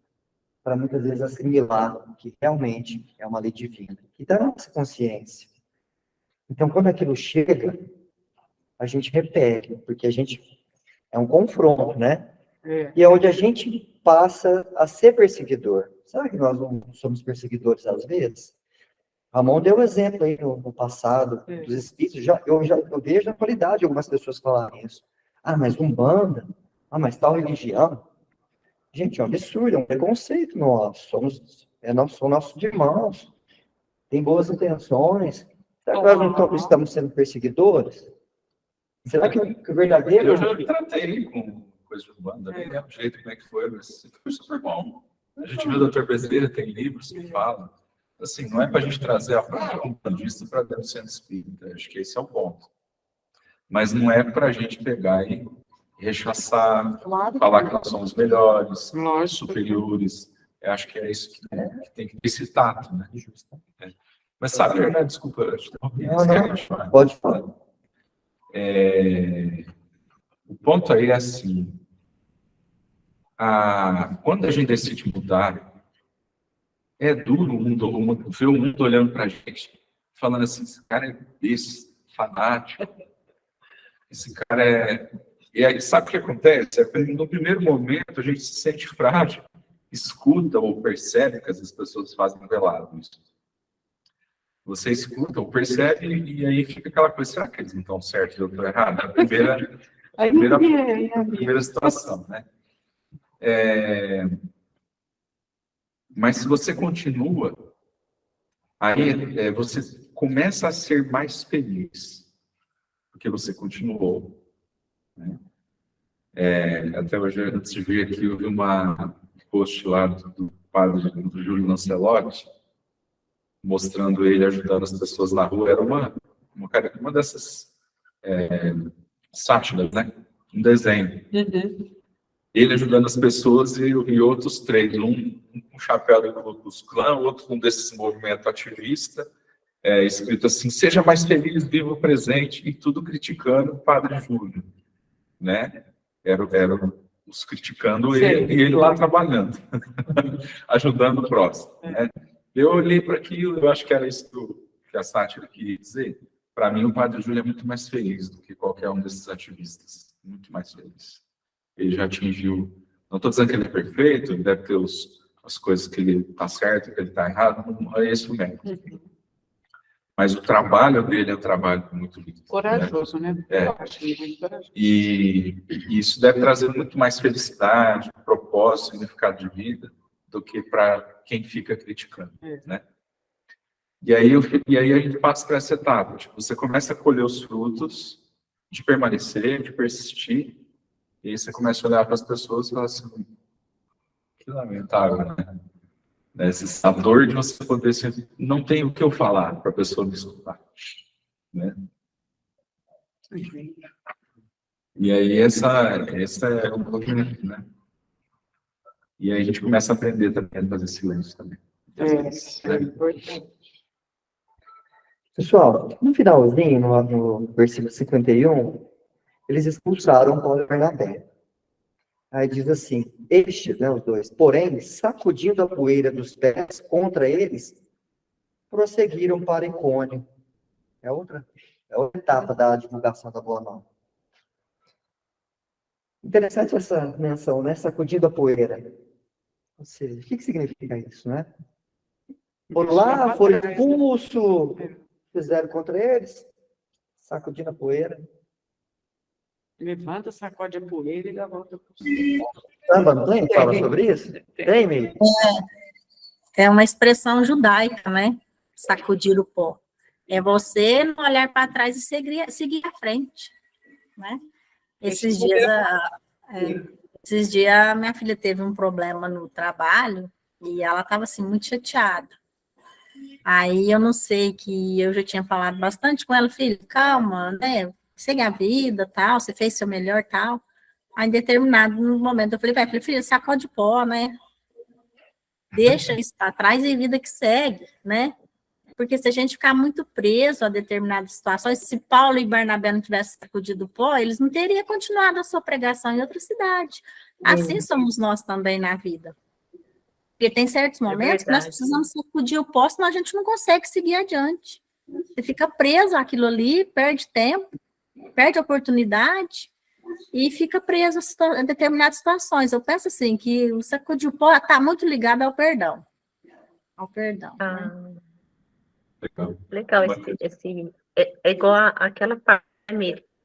para muitas vezes assimilar que realmente é uma lei divina, que está na nossa consciência. Então, quando aquilo chega, a gente repele, porque a gente é um confronto, né? E é onde a gente passa a ser perseguidor. Sabe que nós não somos perseguidores às vezes? Ramon deu exemplo aí no passado dos espíritos. Eu vejo na qualidade algumas pessoas falarem isso. Ah, mas Umbanda? Ah, mas tal religião? Gente, é um absurdo, é um preconceito nosso. São nossos irmãos. Tem boas intenções. Será que nós não estamos sendo perseguidores? Será que o verdadeiro... Eu já tratei com coisa de Umbanda, nem lembro jeito como é que foi, mas foi super bom. A gente viu o Dr. Bezerra, tem livros que falam. Assim, não é para a gente trazer a prática umbandista para dentro do centro espírita, acho que esse é o ponto. Mas não é para a gente pegar e rechaçar, falar que nós somos melhores, superiores. Eu acho que é isso que tem que ter esse tato, né? Mas sabe, Renato, desculpa, eu te interrompi. Não, pode falar. O ponto aí é assim, quando a gente decide mudar, é duro ver o mundo olhando para a gente, falando assim, esse cara é besta, fanático, esse cara é... E aí, sabe o que acontece? No primeiro momento, a gente se sente frágil, escuta ou percebe que as pessoas fazem velado isso. Você escuta ou percebe e aí fica aquela coisa, será que eles não estão certos e eu estou errado? A primeira situação, né? Mas se você continua, aí você começa a ser mais feliz, porque você continuou. Né? Até hoje, antes de vir aqui, eu vi uma post lá do padre do Júlio Lancelotti, mostrando ele ajudando as pessoas na rua. Era uma dessas sátiras, né? Um desenho. Ele ajudando as pessoas e outros três, um com chapéu do Ku Klux Klan, outro com desse movimento ativista, escrito assim, seja mais feliz, viva o presente, e tudo criticando o padre Júlio, né? Eram os criticando ele e ele lá trabalhando, ajudando o próximo, né? Eu olhei para aquilo, eu acho que era isso que a sátira queria dizer. Para mim, o padre Júlio é muito mais feliz do que qualquer um desses ativistas, muito mais feliz. Ele já atingiu, não estou dizendo que ele é perfeito, ele deve ter as coisas que ele está certo, que ele está errado, não é isso mesmo. Mas o trabalho dele é um trabalho muito lindo. Corajoso, né? E isso deve trazer muito mais felicidade, propósito, significado de vida, do que para quem fica criticando, né? E aí a gente passa para essa etapa, tipo, você começa a colher os frutos de permanecer, de persistir, e aí você começa a olhar para as pessoas e falar assim, que lamentável, né? A dor de você poder ser, não tem o que eu falar para a pessoa me escutar, né? E aí essa é o movimento, né? E aí a gente começa a aprender também a fazer silêncio também. Pessoal, no finalzinho, no versículo 51, eles expulsaram Paulo e Bernabé. Aí diz assim, estes, né, os dois, porém, sacudindo a poeira dos pés contra eles, prosseguiram para Icônio. É outra etapa da divulgação da Boa Nova. Interessante essa menção, né? Sacudindo a poeira. Ou seja, o que significa isso, né? Foram lá, foram expulsos, fizeram contra eles, sacudindo a poeira. Levanta, sacode a poeira e dá a volta por cima. Samba, não tem? Fala sobre isso? Tem, meio? É uma expressão judaica, né? Sacudir o pó. É você não olhar para trás e seguir à frente, né? Esses dias, minha filha teve um problema no trabalho e ela estava, assim, muito chateada. Aí, eu não sei, que eu já tinha falado bastante com ela, filha, calma, né? Segue a vida, tal, você fez seu melhor, tal. Aí, em determinado momento, eu falei, filha, sacode pó, né? Deixa isso para trás e vida que segue, né? Porque se a gente ficar muito preso a determinadas situações, se Paulo e Barnabé não tivessem sacudido o pó, eles não teriam continuado a sua pregação em outra cidade. Assim somos nós também na vida. Porque tem certos momentos que nós precisamos sacudir o pó, senão a gente não consegue seguir adiante. Você fica preso àquilo ali, perde tempo, perde oportunidade e fica preso a determinadas situações. Eu penso assim, que o sacudir o pó está muito ligado ao perdão. Ao perdão. Né? Legal. Legal, é igual aquela parte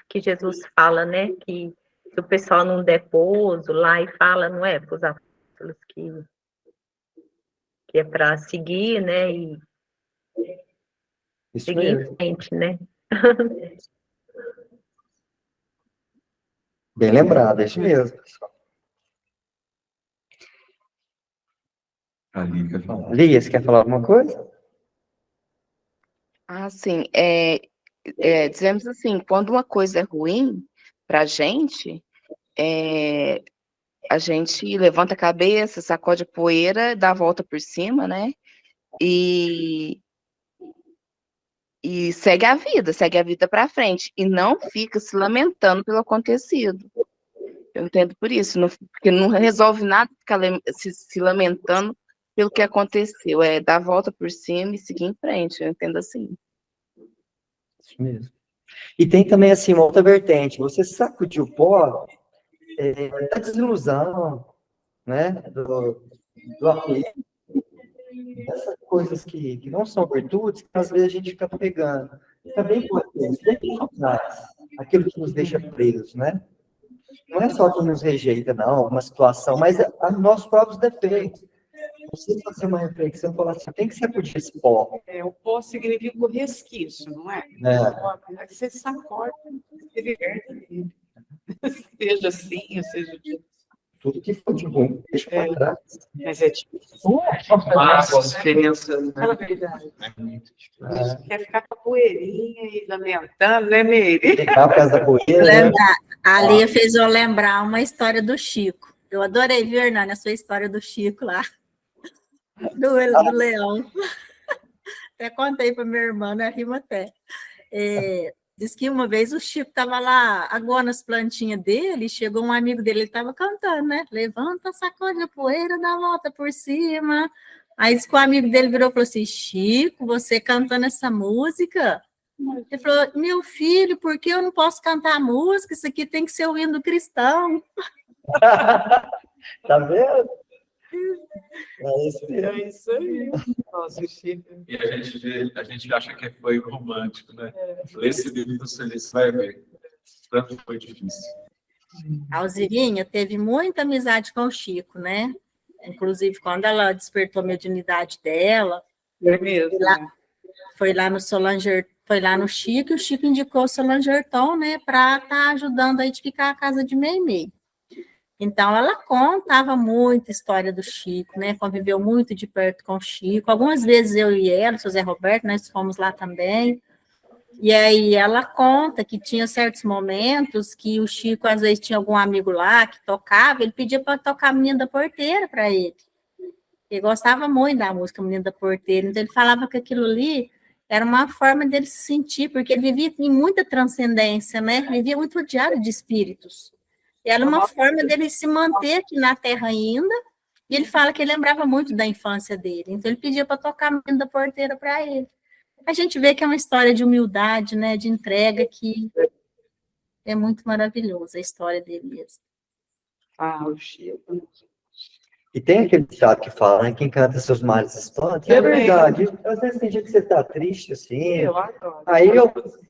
que Jesus fala, né? Que se o pessoal não der pouso lá e fala, não é? Para os apóstolos que é para seguir, né? E Isso seguir em mesmo. frente, né? Bem lembrado, é isso mesmo, pessoal. Ali, quer falar? Lia, você quer falar alguma coisa? Ah, sim. Dizemos assim, quando uma coisa é ruim para a gente levanta a cabeça, sacode a poeira, dá a volta por cima, né? E segue a vida para frente. E não fica se lamentando pelo acontecido. Eu entendo por isso, porque não resolve nada ficar se lamentando pelo que aconteceu. É dar a volta por cima e seguir em frente. Eu entendo assim. Isso mesmo. E tem também, assim, uma outra vertente. Você sacudir o pó da desilusão, né? Do apego, dessas coisas que não são virtudes, que às vezes a gente fica pegando. Também importante, deixar atrás aquilo que nos deixa presos, né? Não é só que nos rejeita, não, uma situação, mas a nossos próprios defeitos. Você fazer uma reflexão e falar assim, tem que sacudir esse pó. O pó significa o resquício, não é? Você sacode, você liberta dele. Seja assim, ou seja de... Tudo que for de ruim, deixa para trás. Mas é difícil. Faz diferença, né? Fala a verdade. É muito difícil. Quer ficar com a poeirinha e lamentando, né, Meire? Ficar por causa da poeira, né? Lembrar, a Lia fez eu lembrar uma história do Chico. Eu adorei, viu, Hernani, a sua história do Chico lá. Do leão. Até contei para minha irmã, né? Rima até. Diz que uma vez o Chico estava lá aguando as plantinhas dele, chegou um amigo dele, ele estava cantando, né? Levanta, sacode a poeira, dá a volta por cima. Aí diz que o amigo dele virou e falou assim, Chico, você cantando essa música? Ele falou, meu filho, por que eu não posso cantar a música? Isso aqui tem que ser o hino cristão. Tá vendo? É isso mesmo. É isso aí. Nossa, Chico. E a gente acha que foi romântico, né? Lê esse livro do você vai ver. Tanto foi difícil. A Alzirinha teve muita amizade com o Chico, né? Inclusive, quando ela despertou a mediunidade dela, É mesmo. foi lá no Solange, foi lá no Chico, e o Chico indicou o Solange Erton, né, para estar ajudando a edificar a casa de Meimei. Então, ela contava muita história do Chico, né, conviveu muito de perto com o Chico. Algumas vezes eu e ela, o seu Zé Roberto, nós fomos lá também. E aí ela conta que tinha certos momentos que o Chico, às vezes, tinha algum amigo lá que tocava, ele pedia para tocar a Menina da Porteira para ele. Ele gostava muito da música Menina da Porteira, então ele falava que aquilo ali era uma forma dele se sentir, porque ele vivia em muita transcendência, né? Vivia muito rodeado de espíritos. E era uma forma dele se manter aqui na Terra ainda, e ele fala que ele lembrava muito da infância dele, então ele pedia para tocar a Menina da Porteira para ele. A gente vê que é uma história de humildade, né, de entrega, que é muito maravilhosa a história dele mesmo. O Chico. E tem aquele ditado que fala, né, quem canta seus males espanta. É verdade. Às vezes tem dia que você tá triste, assim. Eu adoro. Aí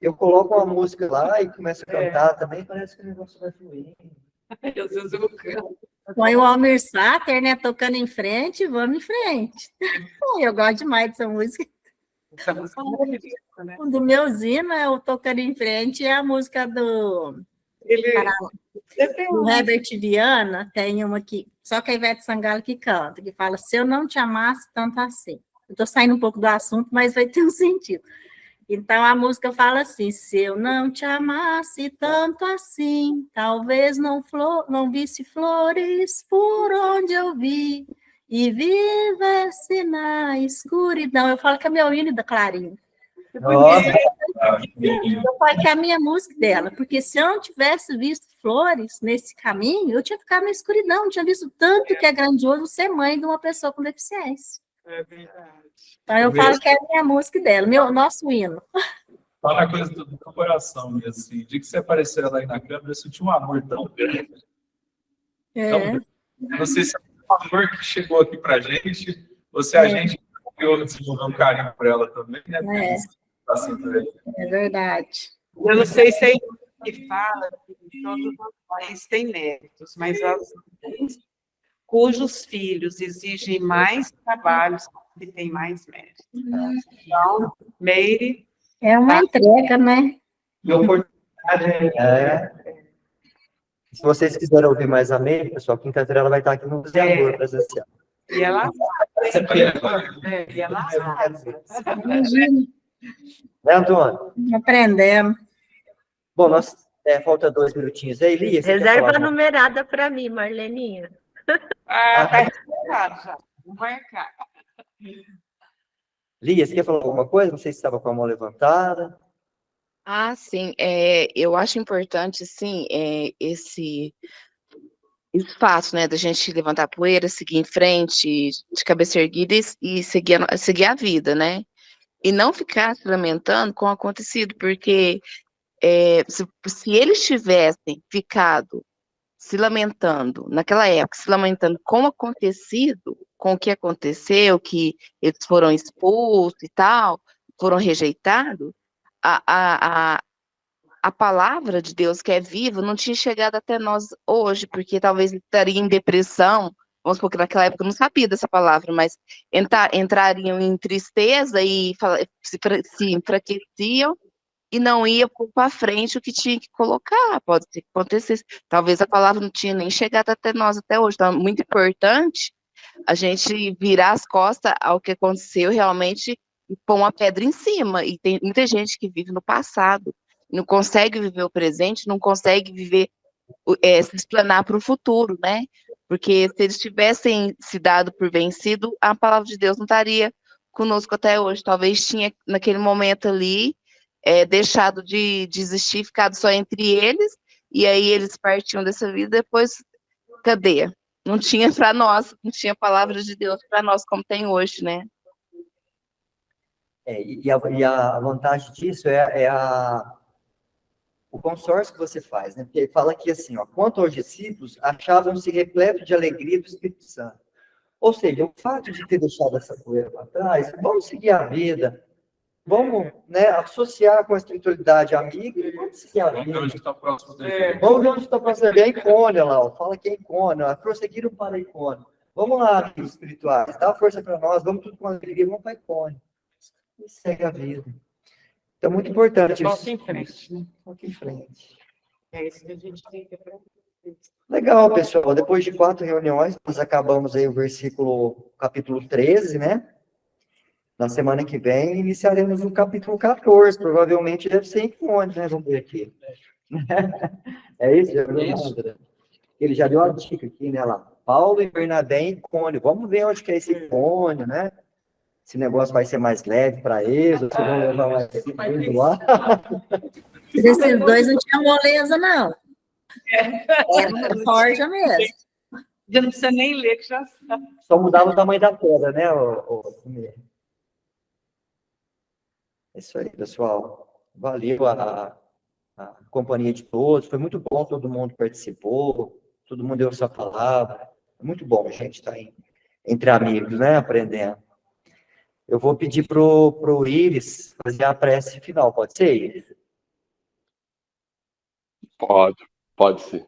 eu coloco uma música lá e começo a cantar também, parece que o negócio vai fluir. Às vezes eu canto. Põe o Almir Sater, né, tocando em frente, vamos em frente. Eu gosto demais dessa música. Essa música é muito bonita, né? Um do meu zino é o Tocando em Frente, é a música do Herbert Viana, tem uma aqui, só que a Ivete Sangalo que canta, que fala, se eu não te amasse tanto assim. Eu estou saindo um pouco do assunto, mas vai ter um sentido. Então, a música fala assim, se eu não te amasse tanto assim, talvez não visse flores por onde eu vi, e vivesse na escuridão. Eu falo que é meu hino da Clarinha. Eu falo que é a minha música dela, porque se eu não tivesse visto flores nesse caminho, eu tinha ficado na escuridão, não tinha visto tanto que é grandioso ser mãe de uma pessoa com deficiência. É verdade. Então eu falo que é a minha música dela, nosso hino. Fala a coisa do meu coração mesmo, assim. O dia que você apareceu lá na câmera, eu senti um amor tão grande. Tão grande. Não sei se é um amor que chegou aqui pra gente, ou se a gente eu desenvolver um carinho por ela também, né? É. Tá sempre aí. É verdade. Eu não sei se é isso que fala que todos os pais têm méritos, mas as mães cujos filhos exigem mais trabalho são as que têm mais méritos. Então, Meire, É uma entrega, né? E oportunidade, se vocês quiserem ouvir mais a Meire, pessoal, quinta-feira ela vai estar aqui no Museador presencial. e ela e ela Imagina, Né, Antônio? aprendendo. Bom, falta 2 minutinhos aí, Lia. Você quer Reserva falar? numerada para mim, Marleninha. tá explicado já. Vou marcar. Lia, você quer falar alguma coisa? Não sei se estava com a mão levantada. Ah, sim, eu acho importante, sim, esse fato, né, da gente levantar a poeira, seguir em frente, de cabeça erguida e seguir a vida, né? E não ficar se lamentando com o acontecido, porque se eles tivessem ficado se lamentando, naquela época, se lamentando com o acontecido, com o que aconteceu, que eles foram expulsos e tal, foram rejeitados, a palavra de Deus que é viva não tinha chegado até nós hoje, porque talvez estaria em depressão, vamos supor que naquela época eu não sabia dessa palavra, mas entrariam em tristeza e se enfraqueciam e não ia para frente o que tinha que colocar, pode ser que acontecesse. Talvez a palavra não tinha nem chegado até nós até hoje, então é muito importante a gente virar as costas ao que aconteceu realmente e pôr uma pedra em cima, e tem muita gente que vive no passado, não consegue viver o presente, não consegue viver, se explanar para o futuro, né? Porque se eles tivessem se dado por vencido, a palavra de Deus não estaria conosco até hoje. Talvez tinha, naquele momento ali, deixado de existir, ficado só entre eles, e aí eles partiam dessa vida, depois, cadê? Não tinha para nós, não tinha palavra de Deus para nós como tem hoje, né? E a vantagem disso o consórcio que você faz, né? Porque ele fala aqui assim, ó, quanto aos discípulos, achavam-se repletos de alegria do Espírito Santo. Ou seja, o fato de ter deixado essa poeira para trás, vamos seguir a vida, vamos, né, associar com a espiritualidade amiga e vamos seguir a vida. Vamos ver onde está o próximo desenho. Vamos ver onde está o próximo desenho. É Icônia lá, ó, fala que é Icônia, prosseguiram para a Icônia. Vamos lá, amigos espirituais, dá força para nós, vamos tudo com alegria, vamos para a Icônia. E segue a vida. Então, muito importante isso. Toque em frente, né? Toque em frente. É isso que a gente tem que aprender. Legal, pessoal. Depois de 4 reuniões, nós acabamos aí o capítulo 13, né? Na semana que vem, iniciaremos o capítulo 14. Provavelmente deve ser em Icônia, né? Vamos ver aqui. É isso? Ele já deu a dica aqui, né? Lá. Paulo e Bernabé em Icônia. Vamos ver onde que é esse Icônia, né? Esse negócio vai ser mais leve para eles, ou vocês vão levar mais tudo lá. Esses dois não tinham moleza, não. Era forja mesmo. Já não precisa nem ler, que já sabe. Só mudava o tamanho da pedra, né? É isso aí, pessoal. Valeu a companhia de todos. Foi muito bom, todo mundo participou, todo mundo deu sua palavra. É muito bom a gente estar entre amigos, né? Aprendendo. Eu vou pedir pro Iris fazer a prece final, pode ser, Iris? Pode sim.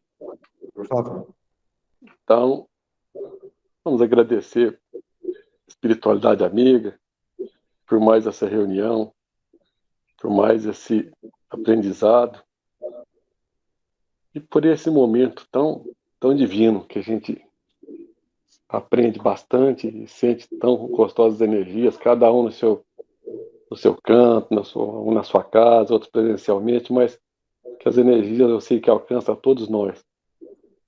Por favor. Então, vamos agradecer a espiritualidade amiga por mais essa reunião, por mais esse aprendizado e por esse momento tão divino que a gente aprende bastante e sente tão gostosas energias, cada um no seu canto, um na sua casa, outro presencialmente, mas que as energias eu sei que alcançam a todos nós.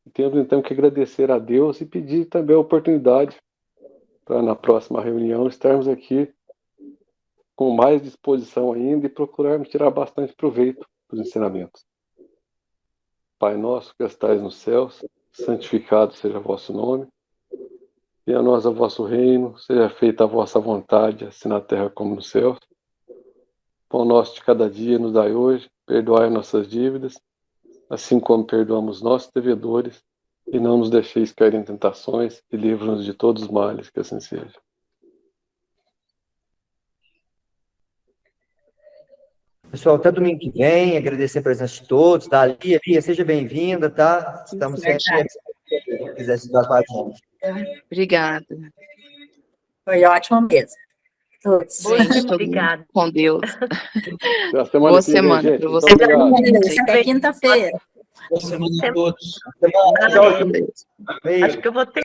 E temos então que agradecer a Deus e pedir também a oportunidade para na próxima reunião estarmos aqui com mais disposição ainda e procurarmos tirar bastante proveito dos ensinamentos. Pai nosso que estais nos céus, santificado seja o vosso nome. Venha a nós o vosso reino, seja feita a vossa vontade, assim na terra como nos céus. Pão nosso de cada dia nos dai hoje, perdoai nossas dívidas, assim como perdoamos nossos devedores, e não nos deixeis cair em tentações, e livra-nos de todos os males, que assim seja. Pessoal, até domingo que vem, agradecer a presença de todos, da Lia, seja bem-vinda, tá? Estamos sempre aqui, se quiser estudar com a gente. Obrigada. Foi ótimo mesmo. Todos. Beijo, todo Obrigada. mundo com Deus. Até a semana Boa que vem, semana gente. para Muito vocês. obrigado. Até quinta-feira. Boa semana a todos. Tchau, Deus. beijo. Acho que eu vou ter